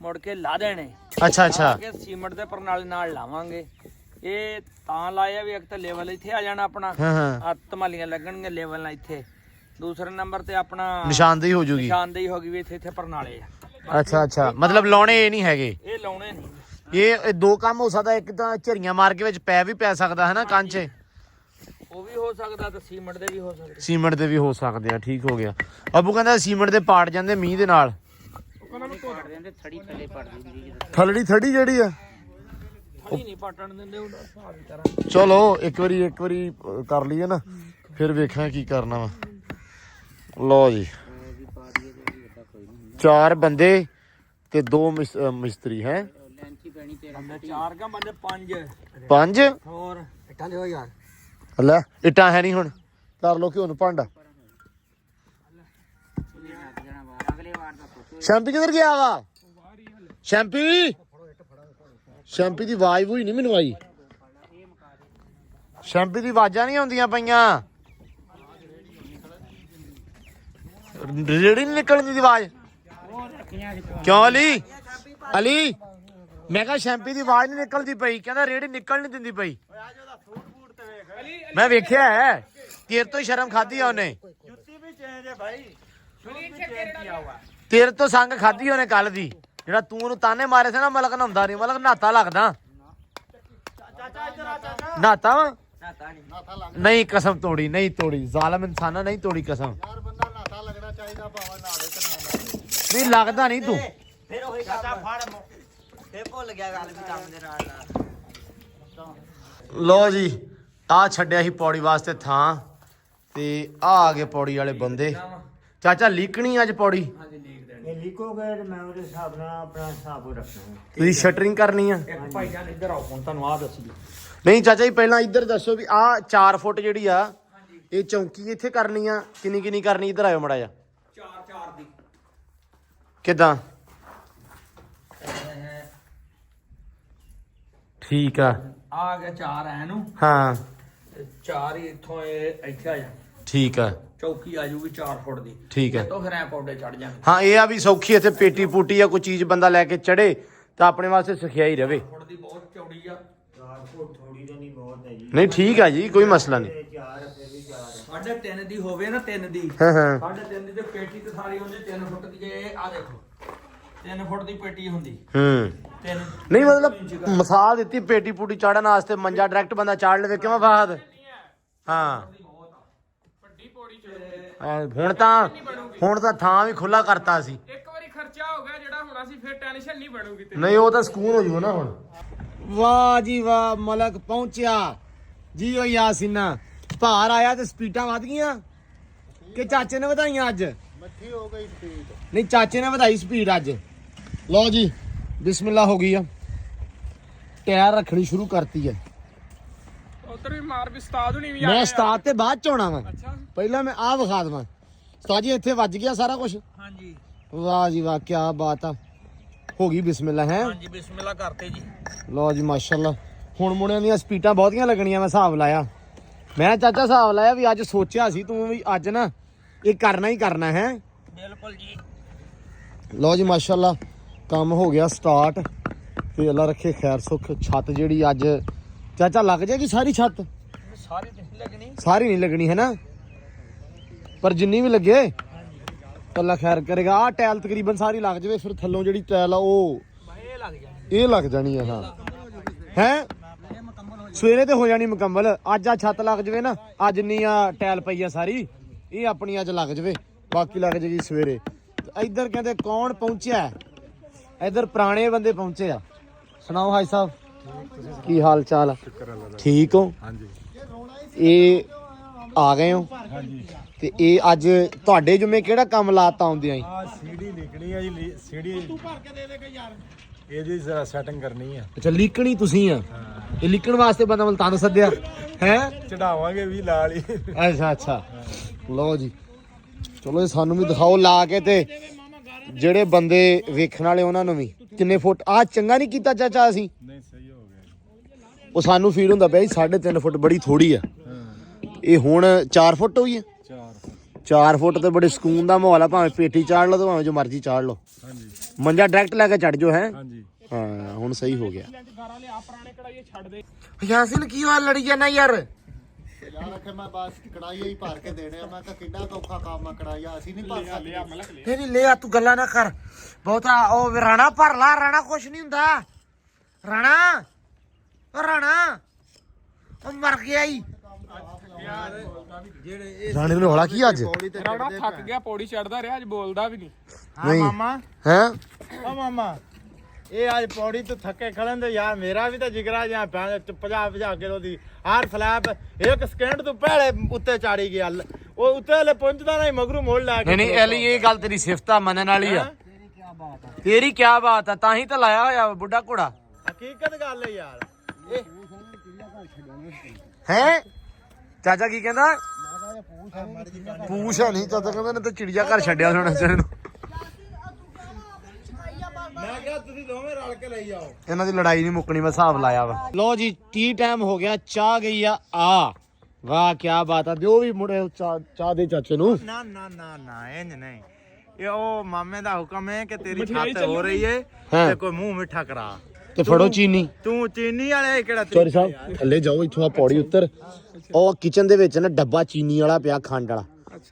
ਮੁੜ ਕੇ ਲਾ ਦੇਣੇ। ਅੱਛਾ ਸੀਮੈਂਟ ਦੇ ਪਰਨਾਲੇ ਨਾਲ ਲਾਵਾਂਗੇ। ਇਹ ਤਾਂ ਲਾਇਆ ਵੀ ਇੱਕ ਤਾਂ ਲੈਵਲ ਇੱਥੇ ਆ ਜਾਣਾ ਆਪਣਾ, ਹਾਂ ਧਮਾਲੀਆਂ ਲੱਗਣਗੇ ਲੈਵਲ ਨਾਲ ਇੱਥੇ। ਦੂਸਰੇ ਨੰਬਰ ਤੇ ਆਪਣਾ ਨਿਸ਼ਾਨਦੇਹੀ ਹੋ ਜੂਗੀ। ਨਿਸ਼ਾਨਦੇਹੀ ਹੋ ਗਈ ਵੀ ਇੱਥੇ ਪਰਨਾਲੇ ਆ। ਅੱਛਾ ਮਤਲਬ ਲਾਉਣੇ ਇਹ ਨਹੀਂ ਹੈਗੇ। ਇਹ ਲਾਉਣੇ ਨਹੀਂ। ਇਹ 2 ਕੰਮ ਹੋ ਸਕਦਾ, ਇੱਕ ਤਾਂ ਝਰੀਆਂ ਮਾਰ ਕੇ ਵਿੱਚ ਪੈ ਵੀ ਪੈ ਸਕਦਾ ਹੈ ਨਾ ਕਾਂਚੇ, ਉਹ ਵੀ ਹੋ ਸਕਦਾ ਤੇ ਸੀਮੈਂਟ ਦੇ ਵੀ ਹੋ ਸਕਦੇ। ਸੀਮੈਂਟ ਦੇ ਵੀ ਹੋ ਸਕਦੇ ਆ। ਠੀਕ ਹੋ ਗਿਆ। ਅੱਬੂ ਕਹਿੰਦਾ ਸੀਮੈਂਟ ਦੇ ਪਾੜ ਜਾਂਦੇ ਮੀਂਹ ਦੇ ਨਾਲ। ਥਲੜੀ ਥੜੀ ਜਿਹੜੀ ਆ ਨਹੀਂ ਪਾਟਣ ਦਿੰਦੇ ਉਹਨਾਂ ਹਿਸਾਬ ਦੀ ਤਰ੍ਹਾਂ। ਚਲੋ ਇੱਕ ਵਾਰੀ ਕਰ ਲਈਏ ਨਾ, ਫਿਰ ਵੇਖਾਂ ਕੀ ਕਰਨਾ ਵਾ। ਲੋ ਜੀ 4 ਬੰਦੇ ਤੇ 2 ਮਿਸਤਰੀ ਹੈ। 4 ਕਾ ਬੰਦੇ 5 ਹੋਰ ਇੱਟਾਂ ਲਿਓ ਯਾਰ। ਲੈ ਇੱਟਾਂ ਹੈ ਨਹੀਂ, ਹੁਣ ਕਰ ਲੋ ਘਿਓ ਨੂੰ ਭਾਂਡਾ। ਸ਼ੈਂਪੀ ਕਿੱਧਰ ਗਿਆ ਵਾ? ਸ਼ੈਂਪੀ ਦੀ ਆਵਾਜ਼ ਵੀ ਨਹੀਂ ਮੈਨੂੰ ਆਈ। ਸ਼ੈਂਪੀ ਦੀ ਆਵਾਜ਼ਾਂ ਨਹੀਂ ਆਉਂਦੀਆਂ ਪਈਆਂ। ਰੇੜੀ ਨਹੀਂ ਨਿਕਲਦੀ ਦੀ ਆਵਾਜ਼। ਕਿਉਂ ਅਲੀ ਮੈਂ ਕਿਹਾ ਸ਼ੈਂਪੀ ਦੀ ਆਵਾਜ਼ ਨਹੀਂ ਨਿਕਲਦੀ ਪਈ। ਕਹਿੰਦਾ ਰੇੜੀ ਨਿਕਲ ਨਹੀਂ ਦਿੰਦੀ ਪਈ। ਮੈਂ ਵੇਖਿਆ ਹੈ, ਤੇਰੇ ਤੋਂ ਸ਼ਰਮ ਖਾਧੀ ਆ ਉਹਨੇ। ਤੇਰੇ ਤੋਂ ਸੰਗ ਖਾਧੀ ਉਹਨੇ ਕੱਲ ਦੀ, ਜਿਹੜਾ ਤੂੰ ਉਹਨੂੰ ਤਾਨੇ ਮਾਰੇ ਸੀ ਨਾ। ਮਲਕ ਨਹਾਉਂਦਾ ਨਹੀਂ, ਮਲਕ ਨਹਾਤਾ ਲੱਗਦਾ। ਨਹਾਤਾ ਵਾ ਨਹੀਂ, ਕਸਮ ਤੋੜੀ ਨਹੀਂ ਤੋੜੀ। ਜ਼ਾਲਮ ਇਨਸਾਨਾ ਨਹੀਂ ਤੋੜੀ ਕਸਮ। ਨਹੀਂ ਲੱਗਦਾ ਨਹੀਂ ਤੂੰ। ਫਿਰ ਉਹੀ ਚਾਚਾ ਫੜ ਫੇਰ ਭੁੱਲ ਗਿਆ ਗੱਲ ਵੀ ਕੰਮ ਦੇ ਨਾਲ। ਲੋ ਜੀ ਆ ਛੱਡਿਆ ਸੀ ਪੌੜੀ ਵਾਸਤੇ ਥਾਂ, ਤੇ ਆ ਗਏ ਪੌੜੀ ਵਾਲੇ ਬੰਦੇ। ਚਾਚਾ ਲੀਕਣੀ ਅੱਜ ਪੌੜੀ ਹਾਂਜੀ ਲੀਕ ਦੇਣੀ ਇਹ ਲਿਖੋਗੇ ਤੇ ਮੈਂ ਉਹਦੇ ਹਿਸਾਬ ਨਾਲ ਆਪਣਾ ਹਿਸਾਬ ਰੱਖਣਾ। ਤੁਸੀਂ ਸ਼ਟਰਿੰਗ ਕਰਨੀ ਆ? ਇੱਕ ਭਾਈ ਜਾਨ ਇੱਧਰ ਆਓ ਹੁਣ ਤੁਹਾਨੂੰ ਆਹ ਦੱਸੀ ਨਹੀਂ ਚਾਚਾ ਜੀ ਪਹਿਲਾਂ ਇੱਧਰ ਦੱਸੋ ਵੀ ਆਹ 4 ਫੁੱਟ ਜਿਹੜੀ ਆ ਇਹ ਚੌਂਕੀ ਇੱਥੇ ਕਰਨੀ ਆ, ਕਿੰਨੀ ਕਿੰਨੀ ਕਰਨੀ? ਇੱਧਰ ਆਇਓ ਮੜਾ ਜਾ। 4 ਦੀ ਕਿੱਦਾਂ? ਠੀਕ ਆ ਆ ਗਿਆ 4 ਐ ਨੂੰ ਹਾਂ 4 ਹੀ ਇੱਥੋਂ ਇਹ ਇੱਥੇ ਆ ਜਾ ਠੀਕ ਆ ਚੌਕੀ ਆ ਜੂਗੀ 4 ਫੁੱਟ ਦੀ ਠੀਕ ਆ। ਤੋਂ ਫਿਰ ਐ ਪੌੜੇ ਚੜ ਜਾਣਗੇ। ਹਾਂ ਇਹ ਆ ਵੀ ਸੌਖੀ ਇੱਥੇ ਪੇਟੀ ਪੂਟੀ ਆ ਕੋਈ ਚੀਜ਼ ਬੰਦਾ ਲੈ ਕੇ ਚੜੇ ਤਾਂ ਆਪਣੇ ਵਾਸਤੇ ਸਖਿਆਈ ਰਵੇ। ਫੁੱਟ ਦੀ ਬਹੁਤ ਚੌੜੀ ਆ। 4 ਫੁੱਟ ਥੋੜੀ ਤਾਂ ਨਹੀਂ ਬਹੁਤ ਹੈ ਜੀ। ਨਹੀਂ ਠੀਕ ਆ ਜੀ ਕੋਈ ਮਸਲਾ ਨਹੀਂ। 4 ਫਿਰ ਵੀ 4 ਸਾਢੇ 3 ਦੀ ਹੋਵੇ ਨਾ 3 ਦੀ ਹਾਂ ਹਾਂ ਸਾਢੇ 3 ਦੀ ਤੇ ਪੇਟੀ ਤੇ ਸਾਰੀ ਹੁੰਦੀ 3 ਫੁੱਟ ਦੀ। ਜੇ ਆ ਦੇਖੋ 3 ਫੁੱਟ ਦੀ ਪੇਟੀ ਹੁੰਦੀ ਹੂੰ 3 ਨਹੀਂ ਮਤਲਬ ਮਿਸਾਲ ਦਿੱਤੀ ਪੇਟੀ ਪੂਟੀ ਚਾੜਨ ਵਾਸਤੇ ਮੰਜਾ ਡਾਇਰੈਕਟ ਬੰਦਾ ਚਾੜ ਲਵੇ ਕਿਵੇਂ ਬਾਦ। ਹਾਂ ਹੁਣ ਤਾਂ ਥਾਂ ਵੀ ਖੁੱਲਾ ਕਰਤਾ ਸੀ। ਇੱਕ ਵਾਰੀ ਖਰਚਾ ਹੋ ਗਿਆ ਜਿਹੜਾ ਹੋਣਾ ਸੀ ਫਿਰ ਟੈਨਸ਼ਨ ਨਹੀਂ ਬਣੂਗੀ ਤੇ ਨਹੀਂ ਉਹ ਤਾਂ ਸਕੂਨ ਹੋ ਜੂ ਨਾ ਹੁਣ। ਵਾਹ ਜੀ ਵਾਹ ਮਲਕ ਪਹੁੰਚਿਆ ਜੀ। ਉਹ ਯਾਸੀਨਾ ਭਾਰ ਆਇਆ ਤੇ ਸਪੀਡਾਂ ਵੱਧ ਗਈਆਂ ਕਿ ਚਾਚੇ ਨੇ ਵਧਾਈਆਂ ਅੱਜ? ਮੱਠੀ ਹੋ ਗਈ ਸਪੀਡ। ਨਹੀਂ ਚਾਚੇ ਨੇ ਵਧਾਈ ਸਪੀਡ ਅੱਜ। ਲਓ ਜੀ ਬਿਸਮਿਲ੍ਲਾ ਹੋ ਗਈ ਆ। ਟਾਇਰ ਰੱਖਣੀ ਸ਼ੁਰੂ ਕਰਤੀ ਹੈ। ਉਧਰ ਵੀ ਮਾਰ ਵੀ ਉਸਤਾਦ ਹੁਣੀ ਵੀ ਮੈਂ ਉਸਤਾਦ ਤੇ ਬਾਅਦ ਚ ਆਉਣਾ ਵਾ। ਅੱਛਾ ਪਹਿਲਾਂ ਮੈਂ ਆਹ ਵਿਖਾ ਦਵਾਂ। ਉਸਤਾਦ ਜੀ ਇੱਥੇ ਵੱਜ ਗਿਆ ਸਾਰਾ ਕੁਝ? ਹਾਂਜੀ ਵਾਹ ਜੀ ਵਾਹ ਕੀ ਬਾਤ ਆ। ਹੋ ਗਈ ਬਿਸਮਿਲ੍ਲਾ ਹੈ। ਹਾਂਜੀ ਬਿਸਮਿਲ੍ਲਾ ਕਰਤੇ ਜੀ। ਲਓ ਜੀ ਮਾਸ਼ਾਅੱਲਾ। ਹੁਣ ਮੁੰਡਿਆਂ ਦੀਆਂ ਸਪੀਡਾਂ ਬਹੁਤੀਆਂ ਲੱਗਣੀਆਂ। ਮੈਂ ਹਿਸਾਬ ਲਾਇਆ। ਮੈਂ ਚਾਚਾ ਹਿਸਾਬ ਲਾਇਆ ਵੀ ਅੱਜ ਸੋਚਿਆ ਸੀ ਤੂੰ ਵੀ ਅੱਜ ਨਾ ਇਹ ਕਰਨਾ ਹੀ ਕਰਨਾ ਹੈ। ਬਿਲਕੁਲ ਜੀ। ਲਓ ਜੀ ਮਾਸ਼ਾਅੱਲਾ ਕੰਮ ਹੋ ਗਿਆ ਸਟਾਰਟ ਤੇ ਅੱਲਾ ਰੱਖੇ ਖੈਰ ਸੁੱਖ। ਛੱਤ ਜਿਹੜੀ ਅੱਜ ਚਾਚਾ ਲੱਗ ਜਾਏਗੀ ਸਾਰੀ ਛੱਤ? ਸਾਰੀ ਨਹੀਂ ਲੱਗਣੀ। ਸਾਰੀ ਨਹੀਂ ਲੱਗਣੀ ਹੈ ਨਾ ਪਰ ਜਿੰਨੀ ਵੀ ਲੱਗੇ ਅੱਲਾ ਖੈਰ ਕਰੇਗਾ। ਆਹ ਟਾਇਲ ਤਕਰੀਬਨ ਸਾਰੀ ਲੱਗ ਜਾਵੇ ਫਿਰ ਥੱਲੋਂ ਜਿਹੜੀ ਟਾਇਲ ਆ ਉਹ ਇਹ ਲੱਗ ਜਾਣੀ। ਇਹ ਲੱਗ ਜਾਣੀ ਆ। ਹਾਂ ਹੈ ਸਵੇਰੇ ਤੇ ਹੋ ਜਾਣੀ ਮੁਕੰਮਲ। ਅੱਜ ਆ ਛੱਤ ਲੱਗ ਜਵੇ ਨਾ ਅੱਜ ਜਿੰਨੀ ਆ ਟਾਇਲ ਪਈ ਆ ਸਾਰੀ ਇਹ ਆਪਣੀ ਅੱਜ ਲੱਗ ਜਵੇ ਬਾਕੀ ਲੱਗ ਜੇਗੀ ਸਵੇਰੇ। ਇੱਧਰ ਕਹਿੰਦੇ ਕੌਣ ਪਹੁੰਚਿਆ? ਇੱਧਰ ਪੁਰਾਣੇ ਬੰਦੇ ਪਹੁੰਚੇ ਆ। ਸੁਣਾਓ ਹਾਈ ਸਾਹਿਬ ਕੀ ਹਾਲ ਚਾਲ ਆ? ਠੀਕ ਹੋ? ਹਾਂਜੀ। ਇਹ ਆ ਗਏ ਹੋ? ਹਾਂਜੀ। ਤੇ ਇਹ ਅੱਜ ਤੁਹਾਡੇ ਜੁਮੇ ਕਿਹੜਾ ਕੰਮ ਲਾਤਾ ਆਉਂਦਿਆਂ ਹੀ? ਆ ਸੀੜੀ ਲਿਖਣੀ ਆ ਜੀ। ਸੀੜੀ ਤੂੰ ਭਰ ਕੇ ਦੇ ਦੇ ਕੇ ਯਾਰ। ਇਹਦੀ ਜ਼ਰਾ ਸੈਟਿੰਗ ਕਰਨੀ ਆ। ਅੱਛਾ ਲੀਕਣੀ ਤੁਸੀਂ ਆ? ਇਹ ਲਿਖਣ ਵਾਸਤੇ ਬੰਦਾ ਮਲਤਾਨ ਸੱਦਿਆ ਹੈ? ਚੜਾਵਾਂਗੇ ਵੀ ਲਾਲ ਹੀ। ਅੱਛਾ ਅੱਛਾ ਲਓ ਜੀ ਚਲੋ ਇਹ ਸਾਨੂੰ ਵੀ ਦਿਖਾਓ ਲਾ ਕੇ ਤੇ ਜਿਹੜੇ ਬੰਦੇ ਵੇਖਣ ਵਾਲੇ ਉਹਨਾਂ ਨੂੰ ਵੀ। ਕਿੰਨੇ ਫੁੱਟ ਆ ਚੰਗਾ ਨਹੀਂ ਕੀਤਾ ਚਾਚਾ ਅਸੀਂ? ਨਹੀਂ ਸਹੀ ਹੋ ਗਿਆ। ਉਹ ਸਾਨੂੰ ਫੀਲ ਹੁੰਦਾ ਪਿਆ 3.5 ਫੁੱਟ ਬੜੀ ਥੋੜੀ ਆ। ਇਹ ਹੁਣ 4 ਫੁੱਟ ਹੋਈ ਆ। 4 ਫੁੱਟ ਤੇ ਬੜੇ ਸਕੂਨ ਦਾ ਮਾਹੌਲ ਆ। ਭਾਵੇਂ ਪੇਟੀ ਚਾੜ ਲਓ ਤੇ ਭਾਵੇਂ ਜੋ ਮਰਜ਼ੀ ਚਾੜ ਲਓ। ਹਾਂਜੀ ਮੰਜਾ ਡਾਇਰੈਕਟ ਲੈ ਕੇ ਚੜ ਜਾਓ ਹੈ। ਹਾਂਜੀ ਹਾਂ ਹੁਣ ਸਹੀ ਹੋ ਗਿਆ। ਗਾਰਾਂ ਲਿਆ ਪੁਰਾਣੇ ਕੜਾਈਏ ਛੱਡ ਦੇ। ਯਾਸਿਨ ਕੀ ਹਾਲ ਲੜੀ ਜਾਂਦਾ ਯਾਰ? ਯਾਰ ਆਖੇ ਮੈਂ ਬਸ ਕੜਾਈ ਹੀ ਭਰ ਕੇ ਦੇਣੇ ਆ। ਮੈਂ ਕਿਹਾ ਕਿੰਨਾ ਔਖਾ ਕੰਮ ਆ ਕੜਾਈਆ ਅਸੀਂ ਨਹੀਂ ਭਰ ਸਕਦੇ। ਨਹੀਂ ਲੈ ਆ ਤੂੰ ਗੱਲਾਂ ਨਾ ਕਰ ਬਹੁਤਾ। ਉਹ ਰਾਣਾ ਭਰ ਲਾ। ਰਾਣਾ ਕੁਛ ਨਹੀਂ ਹੁੰਦਾ। ਰਾਣਾ ਉਹ ਰਾਣਾ ਉਹ ਮਰ ਗਿਆ ਈ। ਰਾਣੇ ਨੂੰ ਹੌਲਾ ਕੀ ਅੱਜ? ਰਾਣਾ ਥੱਕ ਗਿਆ ਪੌੜੀ ਚੜਦਾ ਰਿਹਾ ਅੱਜ ਬੋਲਦਾ ਵੀ ਨਹੀਂ। ਹਾਂ ਮਾਮਾ ਹੈ ਓ ਮਾਮਾ ਇਹ ਅੱਜ ਪੌੜੀ ਤੋਂ ਥੱਕੇ ਖੜਨ ਦੇ ਯਾਰ। ਮੇਰਾ ਵੀ ਤਾਂ ਜਿਗਰਾ ਜਾਂ 50 ਕਿਲੋ ਦੀ ਹਰ ਫਲੈਪ 1 ਸਕਿੰਟ ਤੋਂ ਪਹਿਲੇ ਉੱਤੇ ਚਾੜੀ ਗਿਆ। ਉਹ ਉੱਤੇ ਹਲੇ ਪਹੁੰਚਦਾ ਨਹੀਂ ਮਗਰੂ ਮੋੜ ਲਾ ਕੇ। ਨਹੀਂ ਐਲੀ ਇਹ ਗੱਲ ਤੇਰੀ ਸਿਫਤਾ ਮੰਨਣ ਵਾਲੀ ਆ। ਤੇਰੀ ਕੀ ਬਾਤ ਆ ਤਾਂ ਹੀ ਤਾਂ ਲਾਇਆ ਹੋਇਆ ਬੁੱਢਾ ਘੋੜਾ। ਹਕੀਕਤ ਗੱਲ ਹੈ ਯਾਰ। ਹੈ ਚਾਚਾ ਕੀ ਕਹਿੰਦਾ? ਪੂਛ ਹੈ ਨਹੀਂ ਚਾਚਾ ਕਹਿੰਦਾ ਨੇ ਤਾਂ ਚਿੜੀਆ ਘਰ ਛੱਡਿਆ ਹੁਣ ਵਿਚਾਰੇ ਨੂੰ। ਮੈਂ ਕਿਹਾ ਤੁਸੀਂ ਦੋਵੇਂ ਰਲ ਕੇ ਲਈ ਜਾਓ। ਇਹਨਾਂ ਦੀ ਲੜਾਈ ਨਹੀਂ ਮੁੱਕਣੀ। ਮੈਂ ਹਿਸਾਬ ਲਾਇਆ ਵਾ। ਲੋ ਜੀ ਟੀ ਟਾਈਮ ਹੋ ਗਿਆ। ਚਾਹ ਗਈ ਆ ਵਾਹ ਕੀ ਬਾਤ ਆ। ਦਿਓ ਵੀ ਮੁੰਡੇ ਚਾਹ ਦੇ ਚਾਚੇ ਨੂੰ। ਨਾ ਨਾ ਨਾ ਨਾ ਇੰਜ ਨਹੀਂ। ਇਹ ਉਹ ਮਾਮੇ ਦਾ ਹੁਕਮ ਹੈ ਕਿ ਤੇਰੀ ਖਾਤ ਹੋ ਰਹੀ ਹੈ ਤੇ ਕੋਈ ਮੂੰਹ ਮਿੱਠਾ ਕਰਾ ਤੇ ਫੜੋ ਚੀਨੀ। ਤੂੰ ਚੀਨੀ ਵਾਲੇ ਕਿਹੜਾ? ਚੋਰੀ ਸਾਹਿਬ ਥੱਲੇ ਜਾਓ ਇੱਥੋਂ ਆ ਪੌੜੀ ਉੱਤਰ। ਉਹ ਕਿਚਨ ਦੇ ਵਿੱਚ ਨਾ ਡੱਬਾ ਚੀਨੀ ਵਾਲਾ ਪਿਆ ਖੰਡ ਵਾਲਾ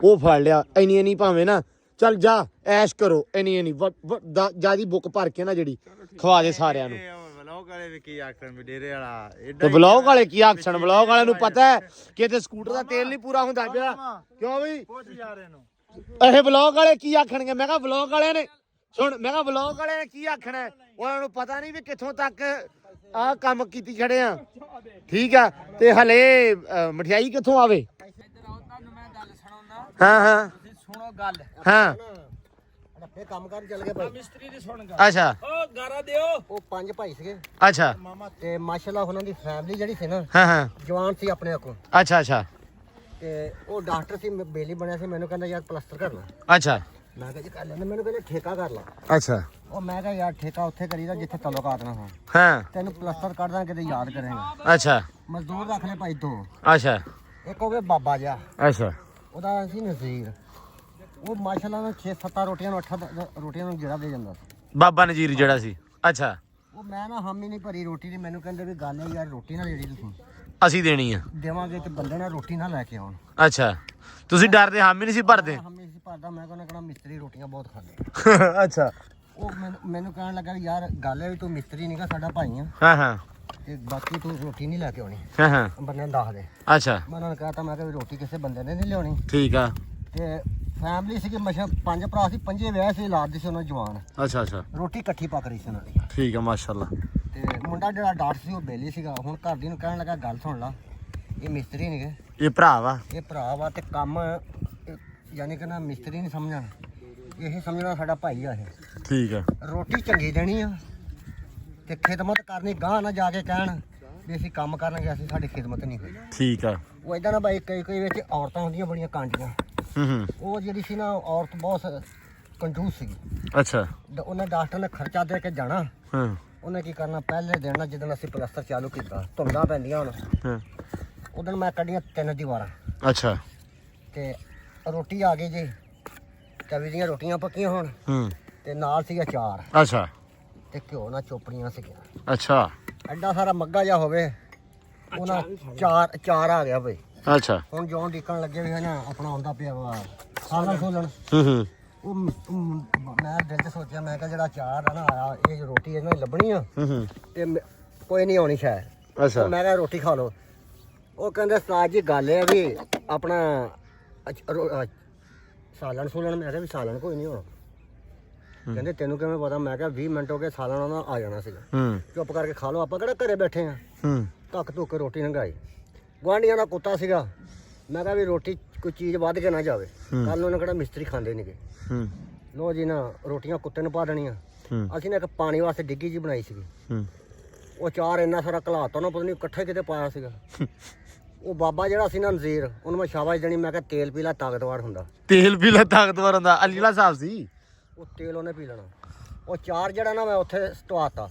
ਉਹ ਫੜ ਲਿਆ। ਇੰਨੀ ਨਹੀਂ ਭਾਵੇਂ ਨਾ ਚੱਲ ਜਾ ਐਸ਼ ਕਰੋ। ਇੰਨੀ ਜਿਆਦੀ ਬੁੱਕ ਭਰ ਕੇ ਨਾ ਜਿਹੜੀ ਖਵਾ ਦੇ ਸਾਰਿਆਂ ਨੂੰ। ਬਲੌਗ ਵਾਲੇ ਵੀ ਕੀ ਆਖਣ ਵੀ ਡੇਰੇ ਵਾਲਾ ਤੇ ਬਲੌਗ ਵਾਲੇ ਕੀ ਆਖਣ? ਬਲੌਗ ਵਾਲਿਆਂ ਨੂੰ ਪਤਾ ਹੈ ਕਿ ਇਹਦੇ ਸਕੂਟਰ ਦਾ ਤੇਲ ਨਹੀਂ ਪੂਰਾ ਹੁੰਦਾ ਪਿਆ। ਕਿਉਂ ਬਈ ਪੁੱਛ ਯਾਰ ਇਹਨੂੰ। ਇਹ ਬਲੌਗ ਵਾਲੇ ਕੀ ਆਖਣਗੇ? ਮੈਂ ਕਿਹਾ ਬਲੌਗ ਵਾਲਿਆਂ ਨੇ ਸੁਣ ਮੈਂ ਕਿਹਾ ਬਲੌਗ ਵਾਲਿਆਂ ਨੇ ਕੀ ਆਖਣਾ? ਉਹਨਾਂ ਨੂੰ ਪਤਾ ਨਹੀਂ ਵੀ ਕਿੱਥੋਂ ਤੱਕ ਆਹ ਕੰਮ ਕੀਤੀ ਛੜੇ ਆ। ਠੀਕ ਆ ਤੇ ਹਲੇ ਮਠਿਆਈ ਕਿੱਥੋਂ ਆਵੇ? ਹਾਂ ਹਾਂ ਤੁਸੀਂ ਸੁਣੋ ਗੱਲ ਹਾਂ ਫੇ ਕੰਮ ਕਰ ਚੱਲ ਗਏ ਭਾਈ ਮਿਸਤਰੀ ਦੀ ਸੁਣ ਗੱਲ ਅੱਛਾ ਓ ਗਾਰਾ ਦਿਓ ਉਹ 5 ਭਾਈ ਸੀਗੇ ਅੱਛਾ ਤੇ ਮਾਸ਼ਾਅੱਲਾ ਉਹਨਾਂ ਦੀ ਫੈਮਿਲੀ ਜਿਹੜੀ ਸੀ ਨਾ ਹਾਂ ਹਾਂ ਜਵਾਨ ਸੀ ਆਪਣੇ ਕੋਲ ਅੱਛਾ ਅੱਛਾ ਤੇ ਉਹ ਡਾਕਟਰ ਸੀ ਬੇਲੀ ਬਣਿਆ ਸੀ ਮੈਨੂੰ ਕਹਿੰਦਾ ਯਾਰ ਪਲਸਟਰ ਕਰਨਾ ਅੱਛਾ ਮੈਂ ਕਿਹਾ ਜੀ ਕਰ ਲੈਂਦੇ ਮੈਨੂੰ ਕਹਿੰਦੇ ਠੇਕਾ ਕਰ ਲਾ ਅੱਛਾ ਉਹ ਮੈਂ ਕਿਹਾ ਯਾਰ ਠੇਕਾ ਉੱਥੇ ਕਰੀਦਾ ਜਿੱਥੇ ਤਲੁਕਾਤ ਨਾ ਹੋਣ ਹਾਂ ਤੈਨੂੰ ਪਲਸਟਰ ਕੱਢਦਾ ਕਿਤੇ ਯਾਦ ਕਰੇਗਾ ਅੱਛਾ ਮਜ਼ਦੂਰ ਰੱਖ ਲੈ ਭਾਈ ਦੋ ਅੱਛਾ ਇੱਕ ਹੋਵੇ ਬਾਬਾ ਜਿਹਾ ਅੱਛਾ ਉਹਦਾ ਸੀ ਨਜ਼ੀਰ ਉਹ ਮਾਸ਼ਾਅੱਲਾ ਨਾਲ 6-7 ਰੋਟੀਆਂ ਨੂੰ 8 ਰੋਟੀਆਂ ਨੂੰ ਜਿਹੜਾ ਦੇ ਜਾਂਦਾ ਸੀ ਬਾਬਾ ਨਜੀਰ ਜਿਹੜਾ ਸੀ ਅੱਛਾ ਉਹ ਮੈਂ ਨਾ ਹਾਮੀ ਨਹੀਂ ਭਰੀ ਰੋਟੀ ਦੀ ਮੈਨੂੰ ਕਹਿੰਦੇ ਵੀ ਗੱਲ ਹੈ ਯਾਰ ਰੋਟੀ ਨਾ ਜਿਹੜੀ ਤੁਸੀਂ ਅਸੀਂ ਦੇਣੀ ਆ ਦੇਵਾਂਗੇ ਤੇ ਬੰਦੇ ਨਾਲ ਰੋਟੀ ਨਾ ਲੈ ਕੇ ਆਉਣ ਅੱਛਾ ਤੁਸੀਂ ਡਰਦੇ ਹਾਮੀ ਨਹੀਂ ਸੀ ਭਰਦੇ ਹਾਮੀ ਸੀ ਭਰਦਾ ਮੈਂ ਕਹਿੰਦਾ ਮਿਸਤਰੀ ਰੋਟੀਆਂ ਬਹੁਤ ਖਾਂਦੇ ਅੱਛਾ ਉਹ ਮੈਨੂੰ ਕਹਿਣ ਲੱਗਾ ਵੀ ਯਾਰ ਗੱਲ ਹੈ ਵੀ ਤੂੰ ਮਿਸਤਰੀ ਨਹੀਂਗਾ ਸਾਡਾ ਭਾਈ ਆ ਹਾਂ ਹਾਂ ਤੇ ਬਾਕੀ ਤੂੰ ਰੋਟੀ ਨਹੀਂ ਲੈ ਕੇ ਆਉਣੀ ਹਾਂ ਹਾਂ ਬੰਦੇ ਨੂੰ ਦੱਸ ਦੇ ਅੱਛਾ ਮੈਂ ਉਹਨਾਂ ਨੂੰ ਕਹਤਾ ਮੈਂ ਕਿਹਾ ਵੀ ਰੋਟੀ ਕਿਸੇ ਬੰਦੇ ਨੇ ਨਹੀਂ ਲਿਆਉਣੀ ਠੀਕ ਆ ਤੇ ਫੈਮਿਲੀ ਸੀਗੀ ਮਸ਼ਾ 5 ਭਰਾ ਸੀ 5 ਵਿਆਹ ਸੀ ਔਲਾਦ ਦੀ ਸੀ ਉਹਨਾਂ ਜਵਾਨ ਅੱਛਾ ਅੱਛਾ ਰੋਟੀ ਇਕੱਠੀ ਪੱਕ ਰਹੀ ਸੀ ਉਹਨਾਂ ਦੀ ਠੀਕ ਆ ਮਾਸ਼ਾਅੱਲਾ ਤੇ ਮੁੰਡਾ ਜਿਹੜਾ ਡਾਕਟਰ ਸੀ ਉਹ ਬੇਲੀ ਸੀਗਾ ਹੁਣ ਘਰ ਦੀ ਨੂੰ ਕਹਿਣ ਲੱਗਾ ਗੱਲ ਸੁਣ ਲਾ ਇਹ ਮਿਸਤਰੀ ਨਹੀਂਗੇ ਇਹ ਭਰਾ ਵਾ ਇਹ ਭਰਾ ਵਾ ਤੇ ਕੰਮ ਯਾਨੀ ਕਿ ਨਾ ਮਿਸਤਰੀ ਨਹੀਂ ਸਮਝਣਾ ਇਹ ਸਮਝਣਾ ਸਾਡਾ ਭਾਈ ਆ ਇਹ ਠੀਕ ਆ ਰੋਟੀ ਚੰਗੀ ਦੇਣੀ ਆ ਤੇ ਖਿਦਮਤ ਕਰਨੀ ਗਾਹ ਨਾ ਜਾ ਕੇ ਕਹਿਣ ਵੀ ਅਸੀਂ ਕੰਮ ਕਰਨਗੇ ਅਸੀਂ ਸਾਡੀ ਖਿਦਮਤ ਨਹੀਂ ਹੋਈ ਠੀਕ ਆ ਉਹ ਇਦਾਂ ਨਾ ਬਾਈ ਕਈ ਵਿੱਚ ਔਰਤਾਂ ਹੁੰਦੀਆਂ ਬੜੀਆਂ ਕਾਂਡੀਆਂ ਹੂੰ ਉਹ ਜਿਹੜੀ ਸੀ ਨਾ ਔਰਤ ਬਹੁਤ ਕੰਜੂਸ ਸੀ ਅੱਛਾ ਉਹਨੇ ਡਾਕਟਰ ਨੇ ਖਰਚਾ ਦੇ ਕੇ ਜਾਣਾ ਹਾਂ ਉਹਨੇ ਕੀ ਕਰਨਾ ਪਹਿਲੇ ਦਿਨ ਨਾ ਜਦੋਂ ਅਸੀਂ ਪਲਸਤਰ ਚਾਲੂ ਕੀਤਾ ਧੁੰਦਾਂ ਪੈਂਦੀਆਂ ਹੁਣ ਹਾਂ ਉਦੋਂ ਮੈਂ ਕੱਢੀਆਂ 3 ਦੀਵਾਰਾਂ ਅੱਛਾ ਤੇ ਰੋਟੀ ਆ ਗਈ ਜੀ ਤਵੀ ਦੀਆਂ ਰੋਟੀਆਂ ਪੱਕੀਆਂ ਹੁਣ ਹੂੰ ਤੇ ਨਾਲ ਸੀਗਾ ਚਾਰ ਅੱਛਾ ਤੇ ਘਿਓ ਨਾਲ ਚੋਪੜੀਆਂ ਸੀਗੀਆਂ ਅੱਛਾ ਐਡਾ ਸਾਰਾ ਮੱਗਾ ਜਾ ਹੋਵੇ ਉਹਨਾਂ ਚਾਰ ਆ ਗਿਆ ਬਈ ਅੱਛਾ ਹੁਣ ਜੋਂ ਡਿੱਕਣ ਲੱਗੇ ਵੀ ਹੈ ਨਾ ਆਪਣਾ ਆਉਂਦਾ ਪਿਆ ਵਾ ਸਾਲਣ ਸੋਲਣ ਹੂੰ ਉਹ ਮੈਂ ਦਿਲ 'ਚ ਸੋਚਿਆ ਮੈਂ ਕਿਹਾ ਜਿਹੜਾ ਚਾਰ ਆ ਨਾ ਆਇਆ ਇਹ ਰੋਟੀ ਇਹਨਾਂ ਦੀ ਲੱਭਣੀ ਆ ਹੂੰ ਤੇ ਕੋਈ ਨਹੀਂ ਆਉਣੀ ਸ਼ਾਇਦ ਅੱਛਾ ਮੈਂ ਕਿਹਾ ਰੋਟੀ ਖਾ ਲਓ ਉਹ ਕਹਿੰਦੇ ਸਾਜ ਜੀ ਗੱਲ ਹੈ ਵੀ ਆਪਣਾ ਸਾਲਣ ਸੋਲਣ ਮੈਂ ਕਿਹਾ ਵੀ ਸਾਲਣ ਕੋਈ ਨਹੀਂ ਹੋਣਾ ਕਹਿੰਦੇ ਤੈਨੂੰ ਕਿਵੇਂ ਪਤਾ ਮੈਂ ਕਿਹਾ 20 ਮਿੰਟ ਹੋ ਗਏ ਸਾਲਣ ਉਹਨਾਂ ਆ ਜਾਣਾ ਸੀਗਾ ਹੂੰ ਚੁੱਪ ਕਰਕੇ ਖਾ ਲਓ ਆਪਾਂ ਕਿਹੜਾ ਘਰੇ ਬੈਠੇ ਆ ਹੂੰ ਧੱਕ ਧੁੱਕ ਕੇ ਰੋਟੀ ਲੰਘਾਈ ਗੁਆਂਢੀਆਂ ਦਾ ਕੁੱਤਾ ਸੀਗਾ ਮੈਂ ਕਿਹਾ ਵੀ ਰੋਟੀ ਕੋਈ ਚੀਜ਼ ਵੱਧ ਕੇ ਨਾ ਜਾਵੇ ਕੱਲ ਨੂੰ ਉਹਨਾਂ ਕਿਹੜਾ ਮਿਸਤਰੀ ਖਾਂਦੇ ਨਹੀਂਗੇ ਹੂੰ ਲੋ ਜੀ ਨਾ ਰੋਟੀਆਂ ਕੁੱਤੇ ਨੂੰ ਪਾ ਦੇਣੀਆਂ ਹੂੰ ਅਸੀਂ ਨੇ ਇੱਕ ਪਾਣੀ ਵਾਸਤੇ ਡਿੱਗੀ ਜੀ ਬਣਾਈ ਸੀਗੀ ਹੂੰ ਉਹ ਚਾਰ ਇੰਨਾ ਸਾਰਾ ਘਲਾਤਾ ਉਹਨਾਂ ਪਤਾ ਨਹੀਂ ਇਕੱਠੇ ਕਿਤੇ ਪਾਇਆ ਸੀਗਾ ਉਹ ਬਾਬਾ ਜਿਹੜਾ ਸੀ ਨਾ ਨਜ਼ੀਰ ਉਹਨੂੰ ਮੈਂ ਸ਼ਾਬਾਸ਼ ਦੇਣੀ ਮੈਂ ਕਿਹਾ ਤੇਲ ਪੀ ਲੈ ਤਾਕਤਵਰ ਹੁੰਦਾ ਤੇਲ ਵੀ ਲਾ ਤਾਕਤਵਰ ਹੁੰਦਾ ਅਲੀਲਾ ਸਾਹਿਬ ਸੀ ਉਹ ਤੇਲ ਉਹਨੇ ਪੀ ਲੈਣਾ ਉਹ ਚਾਰ ਜਿਹੜਾ ਨਾ ਮੈਂ ਉੱਥੇ ਸਟਵਾਤਾ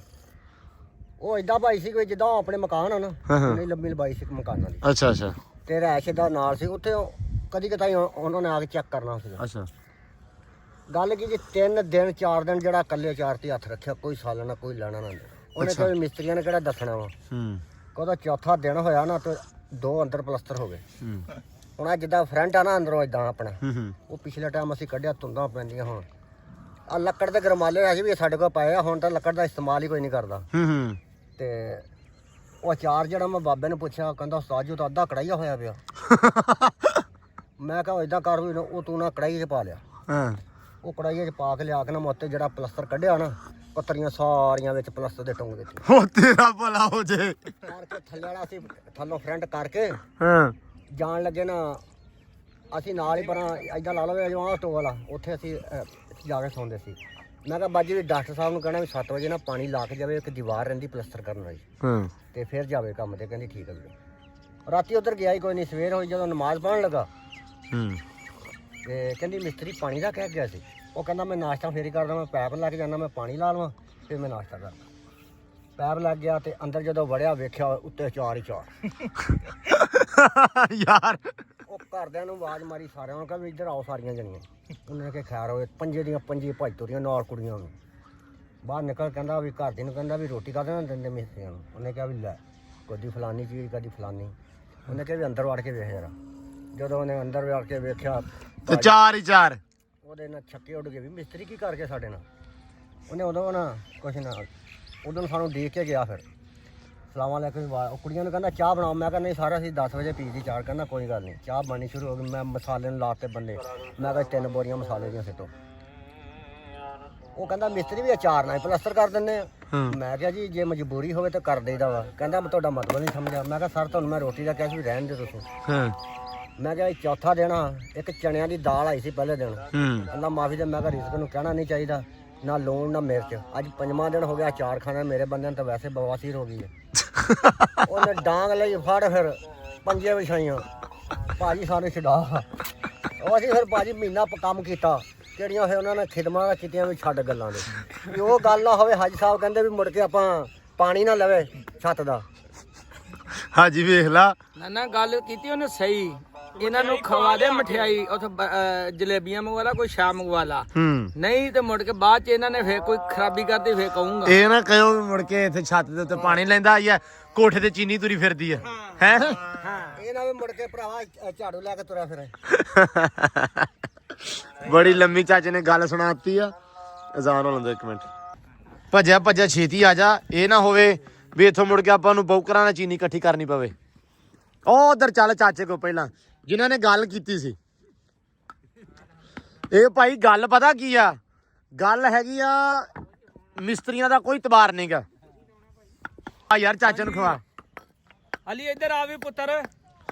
ਉਹ ਏਦਾਂ ਭਾਈ ਸੀ ਕੋਈ ਜਿੱਦਾਂ ਆਪਣੇ ਮਕਾਨ ਆ ਨਾ ਨਹੀਂ ਲੰਮੀ ਲੰਬਾਈ ਸੀ ਮਕਾਨਾਂ ਦੀ ਅੱਛਾ ਅੱਛਾ ਤੇ ਰੈਸ਼ ਦਾ ਨਾਲ ਸੀ ਉੱਥੇ ਕਦੀ ਕਦਾਈ ਉਹਨਾਂ ਨੇ ਆ ਕੇ ਚੈੱਕ ਕਰਨਾ ਸੀਗਾ ਅੱਛਾ ਗੱਲ ਕੀ ਜੀ 3 ਦਿਨ 4 ਦਿਨ ਜਿਹੜਾ ਇਕੱਲੇ ਚਾਰ ਤੇ ਹੱਥ ਰੱਖਿਆ ਕੋਈ ਸਾਲ ਨਾ ਕੋਈ ਲੈਣਾ ਨਾ ਉਹਨੇ ਕਿਹਾ ਵੀ ਮਿਸਤਰੀਆਂ ਨੇ ਕਿਹੜਾ ਦੱਸਣਾ ਵਾ ਹੂੰ ਕਹਦਾ ਚੌਥਾ ਦਿਨ ਹੋਇਆ ਨਾ ਤੇ 2 ਅੰਦਰ ਪਲਸਤਰ ਹੋ ਗਏ ਹੂੰ ਹੁਣ ਆ ਜਿੱਦਾਂ ਫਰੰਟ ਆ ਨਾ ਅੰਦਰੋਂ ਇਦਾਂ ਆਪਣਾ ਹੂੰ ਉਹ ਪਿਛਲੇ ਟਾਈਮ ਅਸੀਂ ਕੱਢਿਆ ਧੁੰਦਾਂ ਪੈਂਦੀਆਂ ਹੁਣ ਆ ਲੱਕੜ ਦੇ ਗਰਮਾਲੇ ਅਸੀਂ ਵੀ ਸਾਡੇ ਕੋਲ ਪਏ ਆ ਹੁਣ ਤਾਂ ਲੱਕੜ ਦਾ ਇਸਤੇਮਾਲ ਹੀ ਕੋਈ ਨਹੀਂ ਕਰਦਾ ਹੂੰ ਤੇ ਉਹ ਅਚਾਰ ਜਿਹੜਾ ਮੈਂ ਬਾਬੇ ਨੂੰ ਪੁੱਛਿਆ ਕਹਿੰਦਾ ਉਸਤਾਦ ਜੀ ਤਾਂ ਅੱਧਾ ਕੜਾਈਆ ਹੋਇਆ ਪਿਆ ਮੈਂ ਕਿਹਾ ਇਦਾਂ ਕਰ ਵੀ ਉਹ ਤੂੰ ਨਾ ਕੜਾਈ 'ਚ ਪਾ ਲਿਆ ਹਾਂ ਉਹ ਕੜਾਈਏ 'ਚ ਪਾ ਕੇ ਲਿਆ ਕੇ ਨਾ ਮੈਂ ਉੱਤੇ ਜਿਹੜਾ ਪਲਸਤਰ ਕੱਢਿਆ ਨਾ ਪੱਤਰੀਆਂ ਸਾਰੀਆਂ ਵਿੱਚ ਪਲਸਤਰ ਦੇ ਟੰਗ ਦਿੱਤੀ ਉਹ ਤੇਰਾ ਭਲਾ ਹੋ ਜੇ ਕਰਕੇ ਥੱਲੇ ਵਾਲਾ ਅਸੀਂ ਥੱਲੋਂ ਫਰੰਟ ਕਰਕੇ ਹਾਂ ਜਾਣ ਲੱਗੇ ਨਾ ਅਸੀਂ ਨਾਲ ਹੀ ਪਰਾਂ ਇਦਾਂ ਲਾ ਲਵੇ ਜੋ ਸਟੋਵ ਵਾਲਾ ਉੱਥੇ ਅਸੀਂ ਜਾ ਕੇ ਸੌਂਦੇ ਸੀ ਮੈਂ ਕਿਹਾ ਬਾਜੀ ਵੀ ਡਾਕਟਰ ਸਾਹਿਬ ਨੂੰ ਕਹਿਣਾ ਵੀ 7 ਵਜੇ ਨਾ ਪਾਣੀ ਲਾ ਕੇ ਜਾਵੇ ਇੱਕ ਦੀਵਾਰ ਰਹਿੰਦੀ ਪਲਸਤਰ ਕਰਨ ਵਾਲੀ ਹਾਂ ਤੇ ਫਿਰ ਜਾਵੇ ਕੰਮ ਤੇ ਕਹਿੰਦੀ ਠੀਕ ਹੈ ਵੀਰੇ ਰਾਤੀ ਉਧਰ ਗਿਆ ਹੀ ਕੋਈ ਨਹੀਂ ਸਵੇਰ ਹੋਈ ਜਦੋਂ ਨਮਾਜ਼ ਪੜ੍ਹਨ ਲੱਗਾ ਹੂੰ ਤੇ ਕਹਿੰਦੀ ਮਿਸਤਰੀ ਪਾਣੀ ਦਾ ਕਹਿ ਗਿਆ ਸੀ ਉਹ ਕਹਿੰਦਾ ਮੈਂ ਨਾਸ਼ਤਾ ਫੇਰ ਹੀ ਕਰਦਾ ਮੈਂ ਪੈਪ ਲਾ ਕੇ ਜਾਂਦਾ ਮੈਂ ਪਾਣੀ ਲਾ ਲਵਾਂ ਫਿਰ ਮੈਂ ਨਾਸ਼ਤਾ ਕਰਦਾ ਪੈਪ ਲੱਗ ਗਿਆ ਤੇ ਅੰਦਰ ਜਦੋਂ ਵੜਿਆ ਵੇਖਿਆ ਉੱਤੇ ਚਾਰ ਹੀ ਚਾਰ ਯਾਰ ਉਹ ਘਰਦਿਆਂ ਨੂੰ ਆਵਾਜ਼ ਮਾਰੀ ਸਾਰਿਆਂ ਨੂੰ ਕਹਿੰਦਾ ਇੱਧਰ ਆਓ ਸਾਰੀਆਂ ਜਣੀਆਂ ਉਹਨੇ ਕਿ ਖੈਰ ਹੋਏ ਪੰਜੇ ਦੀਆਂ ਪੰਜੇ ਭੱਜ ਤੁਰੀਆਂ ਨਾਲ ਕੁੜੀਆਂ ਨੂੰ ਬਾਹਰ ਨਿਕਲ ਕਹਿੰਦਾ ਵੀ ਘਰ ਦੀ ਨੂੰ ਕਹਿੰਦਾ ਵੀ ਰੋਟੀ ਕਾਹਦੇ ਨਾਲ ਦਿੰਦੇ ਮਿਸਤਰੀਆਂ ਨੂੰ ਉਹਨੇ ਕਿਹਾ ਵੀ ਲੈ ਕਦੀ ਫਲਾਨੀ ਚੀਜ਼ ਕਦੀ ਫਲਾਨੀ ਉਹਨੇ ਕਿਹਾ ਵੀ ਅੰਦਰ ਵੜ ਕੇ ਵੇਖ ਜਰਾ ਜਦੋਂ ਉਹਨੇ ਅੰਦਰ ਵੜ ਕੇ ਵੇਖਿਆ ਤੇ ਚਾਰ ਹੀ ਚਾਰ ਉਹਦੇ ਨਾਲ ਛੱਕੇ ਉੱਡ ਗਏ ਵੀ ਮਿਸਤਰੀ ਕੀ ਕਰ ਗਿਆ ਸਾਡੇ ਨਾਲ ਉਹਨੇ ਉਦੋਂ ਨਾ ਕੁਛ ਨਾ ਉਦੋਂ ਸਾਨੂੰ ਦੇਖ ਕੇ ਗਿਆ ਫਿਰ ਸਲਾਮਾਂ ਲੈ ਕੇ ਉਹ ਕੁੜੀਆਂ ਨੂੰ ਕਹਿੰਦਾ ਚਾਹ ਬਣਾਓ ਮੈਂ ਕਿਹਾ ਨਹੀਂ ਸਾਰਾ ਅਸੀਂ 10 ਵਜੇ ਪੀ ਦੀ ਚਾਹ ਕਹਿੰਦਾ ਕੋਈ ਗੱਲ ਨਹੀਂ ਚਾਹ ਬਣਨੀ ਸ਼ੁਰੂ ਹੋ ਗਈ ਮੈਂ ਮਸਾਲੇ ਨੂੰ ਲਾਤੇ ਬੰਦੇ ਮੈਂ ਕਿਹਾ 3 ਬੋਰੀਆਂ ਮਸਾਲੇ ਦੀਆਂ ਸਿੱਟੋ ਉਹ ਕਹਿੰਦਾ ਮਿਸਤਰੀ ਵੀ ਅਚਾਰ ਨਾਲ ਪਲਸਤਰ ਕਰ ਦਿੰਦੇ ਆ ਮੈਂ ਕਿਹਾ ਜੀ ਜੇ ਮਜਬੂਰੀ ਹੋਵੇ ਤਾਂ ਕਰ ਦੇਈਦਾ ਵਾ ਕਹਿੰਦਾ ਮੈਂ ਤੁਹਾਡਾ ਮਤਲਬ ਨਹੀਂ ਸਮਝਿਆ ਮੈਂ ਕਿਹਾ ਸਰ ਤੁਹਾਨੂੰ ਮੈਂ ਰੋਟੀ ਦਾ ਕਿਹਾ ਸੀ ਵੀ ਰਹਿਣ ਦਿਓ ਤੁਸੀਂ ਹਾਂ ਮੈਂ ਕਿਹਾ ਇਹ ਚੌਥਾ ਦਿਨ ਆ। ਇੱਕ ਚਣਿਆਂ ਦੀ ਦਾਲ ਆਈ ਸੀ ਪਹਿਲੇ ਦਿਨ, ਹੂੰ ਅੱਲਾ ਮਾਫੀ ਦੇ। ਮੈਂ ਕਿਹਾ ਰਿਜ਼ਕ ਨੂੰ ਕਹਿਣਾ ਨਹੀਂ ਚਾਹੀਦਾ, ਨਾ ਲੂਣ ਨਾ ਮਿਰਚ। ਅੱਜ 5ਵਾਂ ਦਿਨ ਹੋ ਗਿਆ ਅਚਾਰ ਖਾਣਾ। ਮੇਰੇ ਬੰਦੇ ਨੂੰ ਤਾਂ ਵੈਸੇ ਬਵਾਸੀਰ ਹੋ ਗਈ ਹੈ। ਉਹਨੇ ਡਾਂਗ ਲਈ ਫੜ, ਫਿਰ ਪੰਜੇ ਵਿਛਾਈਆਂ, ਭਾਜੀ ਸਾਨੂੰ ਛਡਾ। ਉਹ ਅਸੀਂ ਫਿਰ ਭਾਜੀ ਮਹੀਨਾ ਕੰਮ ਕੀਤਾ, ਕਿਹੜੀਆਂ ਫਿਰ ਉਹਨਾਂ ਨੇ ਖਿਦਮਤਾਂ ਕੀਤੀਆਂ ਵੀ ਛੱਡ ਗੱਲਾਂ ਦੇ। ਵੀ ਉਹ ਗੱਲ ਨਾ ਹੋਵੇ, ਹਾਜੀ ਸਾਹਿਬ ਕਹਿੰਦੇ ਵੀ ਮੁੜ ਕੇ ਆਪਾਂ ਪਾਣੀ ਨਾ ਲਵੇ ਛੱਤ ਦਾ। ਹਾਜੀ ਵੇਖ ਲਾ ਨਾ ਗੱਲ ਕੀਤੀ ਉਹਨੇ ਸਹੀ। ਇਹਨਾਂ ਨੂੰ ਖਵਾ ਦੇ ਮਠਿਆਈ, ਉੱਥੇ ਜਲੇਬੀਆਂ ਮੰਗਵਾ ਲਾ, ਕੋਈ ਸ਼ਾਮ ਮੰਗਵਾ ਲਾ। ਹੂੰ ਨਹੀਂ ਤੇ ਮੁੜ ਕੇ ਬਾਅਦ ਚ ਇਹਨਾਂ ਨੇ ਫੇਰ ਕੋਈ ਖਰਾਬੀ ਕਰਦੀ, ਫੇਰ ਕਹੂੰਗਾ। ਇਹ ਨਾ ਕਹਿਓ ਵੀ ਮੁੜ ਕੇ ਇੱਥੇ ਛੱਤ ਦੇ ਉੱਤੇ ਪਾਣੀ ਲੈਂਦਾ ਆਈ ਆ, ਕੋਠੇ ਤੇ ਚੀਨੀ ਤੁਰੀ ਫਿਰਦੀ ਆ ਹੈ। ਇਹ ਨਾ ਵੀ ਮੁੜ ਕੇ ਭਰਾਵਾ ਝਾੜੂ ਲੈ ਕੇ ਤੁਰਿਆ ਫਿਰੇ। ਬੜੀ ਲੰਮੀ ਚਾਚੇ ਨੇ ਗੱਲ ਸੁਣਾਤੀ ਆ। ਅਜ਼ਾਨ ਹੋਣ ਦੋ 1 ਮਿੰਟ। ਭੱਜਿਆ ਭੱਜਿਆ ਛੇਤੀ ਆ ਜਾ, ਇਹ ਨਾ ਹੋਵੇ ਵੀ ਇੱਥੋਂ ਮੁੜ ਕੇ ਆਪਾਂ ਨੂੰ ਬੌਕਰਾਂ ਨਾਲ ਚੀਨੀ ਇਕੱਠੀ ਕਰਨੀ ਪਵੇ। ਉਹ ਉਧਰ ਚੱਲ ਚਾਚੇ ਕੋ ਪਹਿਲਾਂ, ਜਿਨ੍ਹਾਂ ਨੇ ਗੱਲ ਕੀਤੀ ਸੀ। ਇਹ ਭਾਈ ਗੱਲ ਪਤਾ ਕੀ ਆ, ਗੱਲ ਹੈਗੀ ਆ ਮਿਸਤਰੀਆਂ ਦਾ ਕੋਈ ਤਬਾਰ ਨਹੀਂਗਾ। ਆ ਯਾਰ ਚਾਚੇ ਨੂੰ ਖਵਾ। ਅਲੀ ਇੱਧਰ ਆ ਵੀ ਪੁੱਤਰ,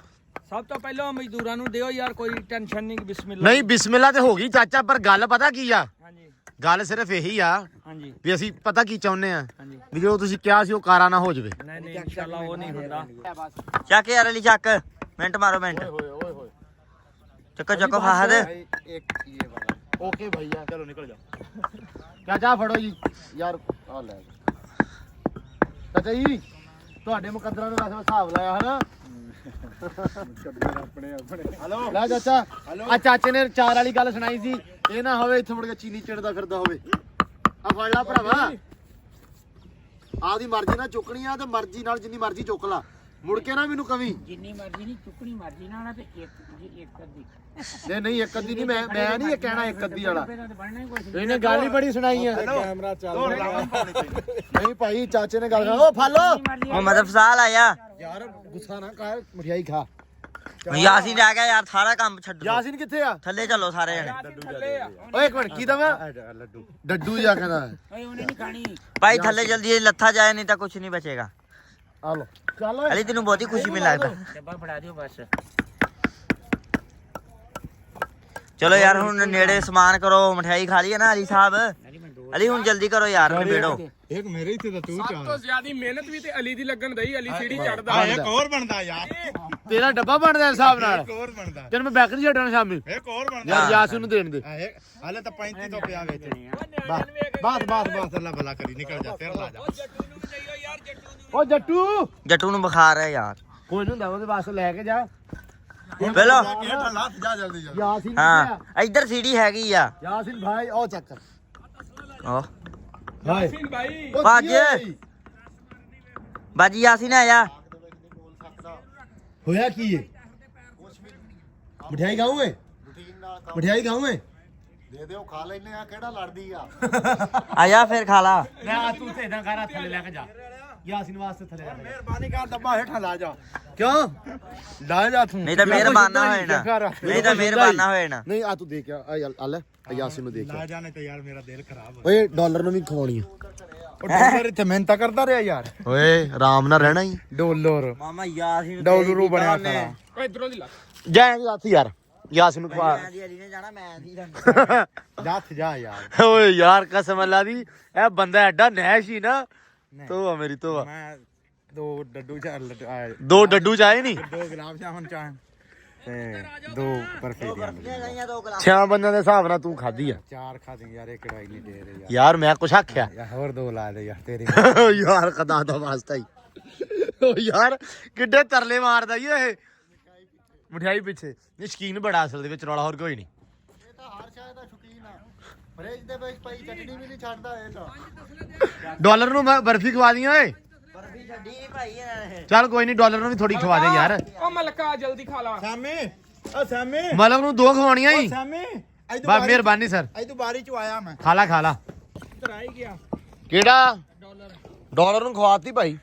ਸਭ ਤੋਂ ਪਹਿਲਾਂ ਮਜ਼ਦੂਰਾਂ ਨੂੰ ਦਿਓ ਯਾਰ, ਕੋਈ ਟੈਨਸ਼ਨ ਨਹੀਂ। ਬਿਸਮਿਲ੍ਲਾ। ਨਹੀਂ ਬਿਸਮਿਲ੍ਲਾ ਤੇ ਹੋ ਗਈ ਚਾਚਾ, ਪਰ ਗੱਲ ਪਤਾ ਕੀ ਆ, ਹਾਂਜੀ ਗੱਲ ਸਿਰਫ ਇਹੀ ਆ ਹਾਂਜੀ ਵੀ ਅਸੀਂ ਪਤਾ ਕੀ ਚਾਹੁੰਦੇ ਆ ਹਾਂਜੀ। ਵੀ ਜੋ ਤੁਸੀਂ ਕਿਹਾ ਸੀ ਉਹ ਕਾਰਾ ਨਾ ਹੋ ਜਾਵੇ। ਨਹੀਂ ਨਹੀਂ ਇਨਸ਼ਾਅੱਲਾ ਉਹ ਨਹੀਂ ਹੁੰਦਾ। ਚੱਕ ਯਾਰ ਅਲੀ ਚੱਕ, ਮਿੰਟ ਮਾਰੋ ਮਿੰਟ। ਚੱਕੋ ਚੱਕੋ ਫਾਹਦ। ਓਕੇ ਭਈਆ ਚਲੋ ਨਿਕਲ ਜਾ। ਚਾਚਾ ਫੜੋ ਜੀ ਯਾਰ, ਆ ਲੈ ਚਾਚਾ ਜੀ, ਤੁਹਾਡੇ ਮੁਕੱਦਰਾਂ ਨੂੰ ਵੈਸੇ ਹਿਸਾਬ ਲਾਇਆ ਹਨਾ। ਹਲੋ ਲੈ ਚਾਚਾ, ਆ ਚਾਚੇ ਨੇ 4 ਵਾਲੀ ਗੱਲ ਸੁਣਾਈ ਸੀ। ਇਹ ਨਾ ਹੋਵੇ ਇੱਥੇ ਮੁੜ ਕੇ ਚੀਨੀ ਚਿੜਦਾ ਫਿਰਦਾ ਹੋਵੇ। ਆ ਫੜ ਲਾ ਭਰਾਵਾ, ਆਪਦੀ ਮਰਜ਼ੀ ਨਾਲ ਚੁੱਕਣੀ ਆ ਤੇ ਮਰਜ਼ੀ ਨਾਲ ਜਿੰਨੀ ਮਰਜ਼ੀ ਚੁੱਕ ਲਾ, ਮੁੜ ਕੇ ਨਾ ਮੈਨੂੰ ਕਵੀ। ਜਿੰਨੀ ਮਰਜ਼ੀ ਨਹੀਂ ਚੁੱਕਣੀ, ਮਰਜ਼ੀ ਨਾਲ ਤੇ ਇੱਕ ਅੱਧੀ ਨਹੀਂ 1 ਅੱਧੀ ਨਹੀਂ, ਮੈਂ ਨਹੀਂ ਇਹ ਕਹਿਣਾ 1 ਅੱਧੀ ਵਾਲਾ। ਤੇ ਬਣਨਾ ਹੀ ਕੁਛ ਇਹਨੇ ਗੱਲ ਹੀ ਬੜੀ ਸੁਣਾਈ ਆ। ਕੈਮਰਾ ਚੱਲ ਨਹੀਂ ਭਾਈ ਚਾਚੇ ਨੇ ਗੱਲ ਉਹ ਫਾਲੋ ਮੁਹੰਮਦ ਅਫਜ਼ਾਲ ਆਇਆ। ਯਾਰ ਗੁੱਸਾ ਨਾ ਕਰ, ਮਠਿਆਈ ਖਾ। ਯਾਸੀਨ ਆ ਗਿਆ ਯਾਰ, ਸਾਰਾ ਕੰਮ ਛੱਡ। ਯਾਸੀਨ ਕਿੱਥੇ ਆ? ਥੱਲੇ ਚੱਲੋ ਸਾਰੇ ਜਣੇ। ਓਏ 1 ਮਿੰਟ, ਕੀ ਦਵਾਂ? ਡੱਡੂ ਜਾ ਕਹਿੰਦਾ। ਓਏ ਉਹਨੇ ਨਹੀਂ ਖਾਣੀ। ਭਾਈ ਥੱਲੇ ਜਲਦੀ ਲੱਥਾ ਜਾਏ, ਨਹੀਂ ਤਾਂ ਕੁਝ ਨਹੀਂ ਬਚੇਗਾ। ਆ ਲੋ ਚੱਲ ਓਏ। ਅਲੀ ਤੈਨੂੰ ਬਹੁਤੀ ਖੁਸ਼ੀ ਮਿਲ ਲੱਗਦਾ। ਡੱਬਾ ਫੜਾ ਦਿਓ ਬਸ। ਚਲੋ ਯਾਰ ਹੁਣ ਨੇੜੇ ਸਮਾਨ ਕਰੋ, ਮਠਿਆਈ ਖਾ ਲਈ ਨਾ ਅਲੀ ਸਾਹਿਬ। ਅਲੀ ਹੁਣ ਜਲਦੀ ਕਰੋ ਯਾਰ, ਨਿਬੇੜੋ। ਇੱਕ ਮੇਰੇ ਇੱਥੇ ਤਾਂ ਤੂੰ ਸਭ ਤੋਂ ਜ਼ਿਆਦੀ ਮਿਹਨਤ ਵੀ ਤੇ ਅਲੀ ਦੀ ਲੱਗਣ ਦਈ। ਅਲੀ ਸੀੜੀ ਚੜਦਾ। ਇੱਕ ਹੋਰ ਬਣਦਾ ਯਾਰ, ਤੇਰਾ ਡੱਬਾ ਬਣਦਾ ਹਿਸਾਬ ਨਾਲ। ਇੱਕ ਹੋਰ ਬਣਦਾ, ਤੈਨੂੰ ਮੈਂ ਬੈਕ ਨਹੀਂ ਛੱਡਣਾ ਸ਼ਾਮੀ। ਇੱਕ ਹੋਰ ਬਣਦਾ ਯਾਰ ਯਾਸੀਨ ਨੂੰ ਦੇਣ ਦੇ। ਹਾਲੇ ਤਾਂ 35 ਤੋਂ ਪਿਆ ਵਿੱਚ। ਬਸ ਅੱਲਾ ਭਲਾ ਕਰੀ, ਨਿਕਲ ਜਾ, ਫਿਰ ਲਾ ਜਾ। ਓ ਜੱਟੂ ਜੱਟੂ ਨੂੰ ਬੁਖਾਰ ਹੈ ਯਾਰ। ਕੋਈ ਨਹੀਂ ਹੁੰਦਾ, ਉਹਦੇ ਵਾਸਤੇ ਲੈ ਕੇ ਜਾ। ਪਹਿਲੋ ਲੱਥ ਜਾ ਜਲਦੀ ਜਾ। ਯਾਸੀਨ ਹਾਂ ਇੱਧਰ ਸੀੜੀ ਹੈਗੀ ਆ। ਯਾਸੀਨ ਭਾਈ ਉਹ ਚੱਕ ਓ ਭਾਈ ਸਿੰਘ ਭਾਈ ਭੱਜ। ਬਾਜੀ ਯਾਸੀਨ ਆਇਆ। ਹੋਇਆ ਕੀ ਏ? ਮਠਿਆਈ ਖਾਉਂ ਏ? ਮਠਿਆਈ ਖਾਉਂ ਏ? ਦੇ ਦਿਓ, ਖਾ ਲੈਨੇ ਆ, ਕਿਹੜਾ ਲੜਦੀ ਆ। ਆਇਆ ਫਿਰ ਖਾ ਲਾ। ਲੈ ਤੂੰ ਤੇ ਇਦਾਂ ਕਰ, ਥੱਲੇ ਲੈ ਕੇ ਜਾ। ਯਾਸੀਨ ਵਾਸਤੇ ਥੱਲੇ ਲੈ ਕੇ ਜਾ। ਮਿਹਰਬਾਨੀ ਕਰ, ਡੱਬਾ ਹੇਠਾਂ ਲਾ ਜਾ। ਕਿਉਂ ਲਾ ਜਾ ਤੂੰ? ਨਹੀਂ ਤਾਂ ਮਿਹਰਬਾਨਾ ਹੋਏ ਨਾ, ਨਹੀਂ ਤਾਂ ਮਿਹਰਬਾਨਾ ਹੋਏ ਨਾ। ਨਹੀਂ ਆ ਤੂੰ ਦੇ ਕੇ ਆ ਲੈ, ਯਾਸੀਨ ਨੂੰ ਦੇ ਕੇ ਲਾ ਜਾਣੇ ਤੇ ਯਾਰ ਮੇਰਾ ਦਿਲ ਖਰਾਬ ਹੋ। ਓਏ ਡਾਲਰ ਨੂੰ ਵੀ ਖਵਾਉਣੀ ਆ। ਉਹ ਡਾਲਰ ਇੱਥੇ ਮਿਹਨਤ ਕਰਦਾ ਰਿਹਾ ਯਾਰ। ਓਏ ਆਰਾਮ ਨਾਲ ਰਹਿਣਾ ਹੀ। ਡਾਲਰ ਮਾਮਾ ਯਾਸੀਨ ਡਾਲਰੂ ਬਣਿਆ ਖੜਾ। ਓਏ ਇਧਰੋਂ ਦੀ ਲਾ। ਜੈ ਹੱਥ ਯਾਰ, ਯਾਸੀਨ ਨੂੰ ਖਵਾ। ਮੈਂ ਦੀ ਅਲੀ ਨੇ ਜਾਣਾ, ਮੈਂ ਦੀ ਜਾਣਾ। ਜੱਥ ਜਾ ਯਾਰ। ਓਏ ਯਾਰ ਕਸਮ ਅੱਲਾ ਦੀ, ਇਹ ਬੰਦਾ ਐਡਾ ਨੈਸ਼ ਹੀ ਨਾ। ਤੋਆ ਮੇਰੀ ਤੋਆ। ਮੈਂ 2 ਡੱਡੂ ਆਏ, 2 ਡੱਡੂ ਚਾਹੇ ਨਹੀਂ, 2 ਗੁਲਾਬ ਜਾਮਨ ਚਾਹ ਤੇ 2 ਬਰਫੀ ਦੀਆਂ। ਗਈਆਂ 2 ਗਲਾਸ। 6 ਬੰਦਿਆਂ ਦੇ ਹਿਸਾਬ ਨਾਲ ਤੂੰ ਖਾਧੀ ਆ। 4 ਖਾ ਦੇ ਯਾਰ, ਇੱਕ ਰਾਈ ਨਹੀਂ ਦੇ ਰਹੇ ਯਾਰ। ਯਾਰ ਮੈਂ ਕੁਛ ਆਖਿਆ? ਯਾਰ ਹੋਰ 2 ਲਾ ਦੇ ਯਾਰ ਤੇਰੀ। ਯਾਰ ਖੁਦਾ ਦਾ ਵਾਸਤਾ ਹੀ। ਓ ਯਾਰ ਕਿੱਡੇ ਤਰਲੇ ਮਾਰਦਾ ਈ ਇਹ ਮਠਿਆਈ ਪਿੱਛੇ। ਇਹ ਸ਼ਕੀਨ ਬੜਾ ਅਸਲ ਦੇ ਵਿੱਚ, ਰੌਲਾ ਹੋਰ ਕੋਈ ਨਹੀਂ। ਇਹ ਤਾਂ ਹਰ ਸ਼ਾਇਦ ਦਾ ਸ਼ੌਕੀਨ ਆ। ਫ੍ਰਿਜ ਦੇ ਵਿੱਚ ਪਈ ਚਟਨੀ ਵੀ ਨਹੀਂ ਛੱਡਦਾ ਇਹ ਤਾਂ। ਡਾਲਰ ਨੂੰ ਮੈਂ ਬਰਫੀ ਖਵਾ ਦੀਆਂ ਓਏ। ਬਰਫੀ ਛੱਡੀ ਨੀ ਭਾਈ ਇਹਨਾਂ ਨੇ। ਚੱਲ ਕੋਈ ਨਹੀਂ, ਡਾਲਰ ਨੂੰ ਵੀ ਥੋੜੀ ਖਵਾ ਦੇ ਯਾਰ। ਓ ਮਲਕਾ ਜਲਦੀ ਖਾ ਲਾ। ਸਾਮੀ, ਓ ਸਾਮੀ, ਮਲਕ ਨੂੰ 2 ਖਵਾਉਣੀਆਂ ਹੀ। ਸਾਮੀ ਬਸ ਮਿਹਰਬਾਨੀ ਸਰ। ਅੱਜ ਤੂੰ ਬਾਰੀ ਚ ਆਇਆ ਮੈਂ। ਖਾ ਲਾ। ਇੱਧਰ ਆ ਹੀ ਗਿਆ। ਕਿਹੜਾ ਡਾਲਰ ਨੂੰ ਖਵਾਤੀ ਭਾਈ?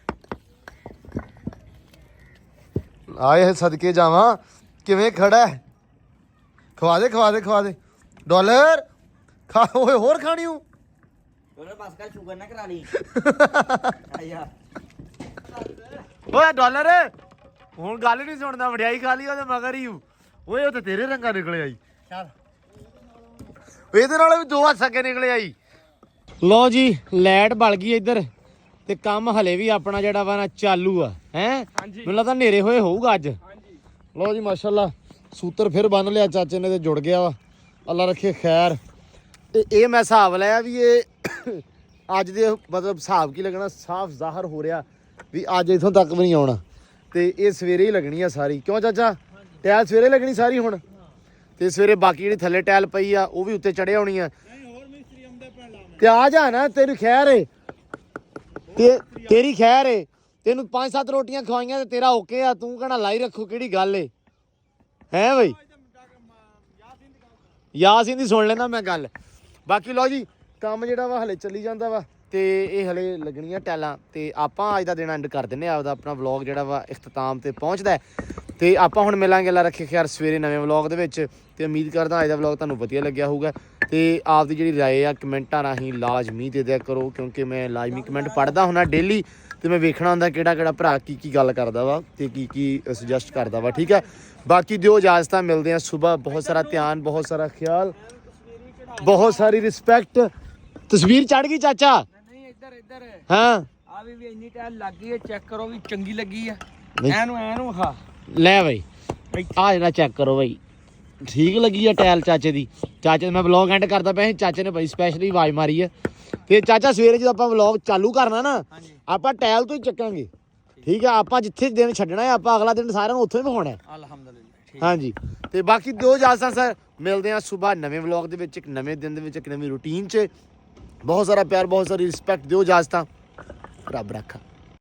ਆਏ ਸਦਕੇ ਜਾਵਾਂ, ਕਿਵੇਂ ਖੜਾ ਹੈ? ਖਵਾ ਦੇ ਡਾਲਰ ਖਾ। ਓਏ ਹੋਰ ਖਾਣੀ ਹੂੰ? ਉਹਨੇ ਬਸ ਕਰ, ਸ਼ੂਗਰ ਨਾ ਕਰਾ ਲਈ। ਆਇਆ ਓਏ ਡਾਲਰ ਹੁਣ ਗੱਲ ਨਹੀਂ ਸੁਣਦਾ, ਮਠਿਆਈ ਖਾ ਲਈ ਉਹਦੇ ਮਗਰ ਹੀ ਹੂੰ। ਓਏ ਉਹ ਤੇ ਤੇਰੇ ਰੰਗਾ ਨਿਕਲੇ ਆਈ ਚੱਲ ਇਹਦੇ ਨਾਲ ਵੀ 2 ਹੱਥ ਅੱਗੇ ਨਿਕਲੇ ਆਈ। ਲੋ ਜੀ ਲਾਈਟ ਬਲ ਗਈ ਇੱਧਰ ਤੇ ਕੰਮ ਹਲੇ ਵੀ ਆਪਣਾ ਜਿਹੜਾ ਵਾ ਨਾ ਚਾਲੂ ਆ ਹੈ। ਮੈਨੂੰ ਲੱਗਦਾ ਹਨੇਰੇ ਹੋਏ ਹੋਊਗਾ ਅੱਜ। ਲੋ ਜੀ ਮਾਸ਼ਾਅੱਲਾ ਸੂਤਰ ਫਿਰ ਬੰਨ ਲਿਆ ਚਾਚੇ ਨੇ ਤੇ ਜੁੜ ਗਿਆ ਵਾ। ਅੱਲਾ ਰੱਖੇ ਖੈਰ। ਤੇ ਇਹ ਮੈਂ ਹਿਸਾਬ ਲਾਇਆ ਵੀ ਇਹ ਅੱਜ ਦੇ ਮਤਲਬ ਹਿਸਾਬ ਕੀ ਲੱਗਣਾ, ਸਾਫ਼ ਜ਼ਾਹਰ ਹੋ ਰਿਹਾ ਵੀ ਅੱਜ ਇੱਥੋਂ ਤੱਕ ਵੀ ਨਹੀਂ ਆਉਣਾ ਤੇ ਇਹ ਸਵੇਰੇ ਹੀ ਲੱਗਣੀ ਆ ਸਾਰੀ। ਕਿਉਂ ਚਾਚਾ? ਟਾਇਲ ਸਵੇਰੇ ਲੱਗਣੀ ਸਾਰੀ ਹੁਣ ਤੇ ਸਵੇਰੇ ਬਾਕੀ ਜਿਹੜੀ ਥੱਲੇ ਟਾਇਲ ਪਈ ਆ ਉਹ ਵੀ ਉੱਤੇ ਚੜੇ ਆਉਣੀ ਆ। ਤੇ ਆ ਜਾ ਨਾ, ਤੈਨੂੰ ਖੈਰ ਏ ਤੇ ਤੇਰੀ ਖੈਰ ਏ। ਤੈਨੂੰ 5-7 ਰੋਟੀਆਂ ਖਵਾਈਆਂ ਤੇ ਤੇਰਾ ਓਕੇ ਆ। ਤੂੰ ਕਹਿਣਾ ਲਾਈ ਰੱਖੋ ਕਿਹੜੀ ਗੱਲ ਏ ਹੈ ਬਈ। ਯਾਸੀਨ ਦੀ ਸੁਣ ਲੈਣਾ ਮੈਂ ਗੱਲ। ਬਾਕੀ ਲਓ ਜੀ ਕੰਮ ਜਿਹੜਾ ਵਾ ਹਲੇ ਚੱਲੀ ਜਾਂਦਾ ਵਾ ਤੇ ਇਹ ਹਲੇ ਲੱਗਣੀਆਂ ਟੈਲਾਂ ਤੇ ਆਪਾਂ ਅੱਜ ਦਾ ਦਿਨ ਐਂਡ ਕਰ ਦਿੰਨੇ ਆ। ਆਪਦਾ ਆਪਣਾ ਵਲੌਗ ਜਿਹੜਾ ਵਾ ਇਖਤਤਾਮ ਤੇ ਪਹੁੰਚਦਾ ਤੇ ਆਪਾਂ ਹੁਣ ਮਿਲਾਂਗੇ ਅੱਲਾ ਰੱਖੇ ਖੈਰ ਸਵੇਰੇ ਨਵੇਂ ਵਲੌਗ ਦੇ ਵਿੱਚ। ਤੇ ਉਮੀਦ ਕਰਦਾ ਅੱਜ ਦਾ ਵਲੌਗ ਤੁਹਾਨੂੰ ਵਧੀਆ ਲੱਗਿਆ ਹੋਊਗਾ ਤੇ ਆਪਦੀ ਜਿਹੜੀ ਰਾਏ ਆ ਕਮੈਂਟਾਂ ਰਾਹੀਂ ਲਾਜ਼ਮੀ ਦੇ ਦਿਆ ਕਰੋ ਕਿਉਂਕਿ ਮੈਂ ਲਾਜ਼ਮੀ ਕਮੈਂਟ ਪੜ੍ਹਦਾ ਹੁੰਦਾ ਡੇਲੀ ਤੇ ਮੈਂ ਵੇਖਣਾ ਹੁੰਦਾ ਕਿਹੜਾ ਭਰਾ ਕੀ ਗੱਲ ਕਰਦਾ ਵਾ ਤੇ ਕੀ ਸੁਜੈਸਟ ਕਰਦਾ ਵਾ। ਠੀਕ ਹੈ ਬਾਕੀ ਦਿਓ ਇਜਾਜ਼ਤਾਂ, ਮਿਲਦੇ ਆ ਸੁਬਹ। ਬਹੁਤ ਸਾਰਾ ਧਿਆਨ, ਬਹੁਤ ਸਾਰਾ ਖਿਆਲ, ਬਹੁਤ ਸਾਰੀ ਰਿਸਪੈਕਟ। ਤਸਵੀਰ ਚੜ ਗਈ ਚਾਚਾ? ਨਹੀਂ ਇੱਧਰ ਹਾਂ ਆ ਵੀ ਇੰਨੀ ਟਾਈਲ ਲੱਗ ਗਈ ਹੈ, ਚੈੱਕ ਕਰੋ ਵੀ ਚੰਗੀ ਲੱਗੀ ਆ। ਐਨੂੰ ਹਾਂ ਲੈ ਬਈ ਆ ਜਿਹੜਾ ਚੈੱਕ ਕਰੋ ਬਈ, ਠੀਕ ਲੱਗੀ ਆ ਟਾਇਲ ਚਾਚੇ ਦੀ। ਚਾਚੇ ਮੈਂ ਵਲੌਗ ਐਂਡ ਕਰਦਾ ਪਿਆ ਸੀ, ਚਾਚੇ ਨੇ ਬਈ ਸਪੈਸ਼ਲੀ ਆਵਾਜ਼ ਮਾਰੀ ਹੈ। ਤੇ ਚਾਚਾ ਸਵੇਰੇ ਜਦੋਂ ਆਪਾਂ ਵਲੌਗ ਚਾਲੂ ਕਰਨਾ ਨਾ ਆਪਾਂ ਟਾਇਲ ਤੋਂ ਹੀ ਚੱਕਾਂਗੇ। ਠੀਕ ਆ, ਆਪਾਂ ਜਿੱਥੇ ਦਿਨ ਛੱਡਣਾ ਹੈ ਆਪਾਂ ਅਗਲਾ ਦਿਨ ਸਾਰਿਆਂ ਨੂੰ ਉੱਥੋਂ ਹੀ ਵਿਖਾਉਣਾ। ਅਲਹਮਦੁਲਿਲਾ। ਹਾਂਜੀ ਤੇ ਬਾਕੀ ਦਿਓ ਇਜਾਜ਼ਤਾਂ ਸਰ, ਮਿਲਦੇ ਆ ਸੁਬਹ ਨਵੇਂ ਵਲੌਗ ਦੇ ਵਿੱਚ, ਇੱਕ ਨਵੇਂ ਦਿਨ ਦੇ ਵਿੱਚ, ਇੱਕ ਨਵੀਂ ਰੂਟੀਨ 'ਚ। ਬਹੁਤ ਸਾਰਾ ਪਿਆਰ, ਬਹੁਤ ਸਾਰੀ ਰਿਸਪੈਕਟ, ਦਿਓ ਇਜਾਜ਼ਤਾਂ। ਰੱਬ ਰੱਖਾ।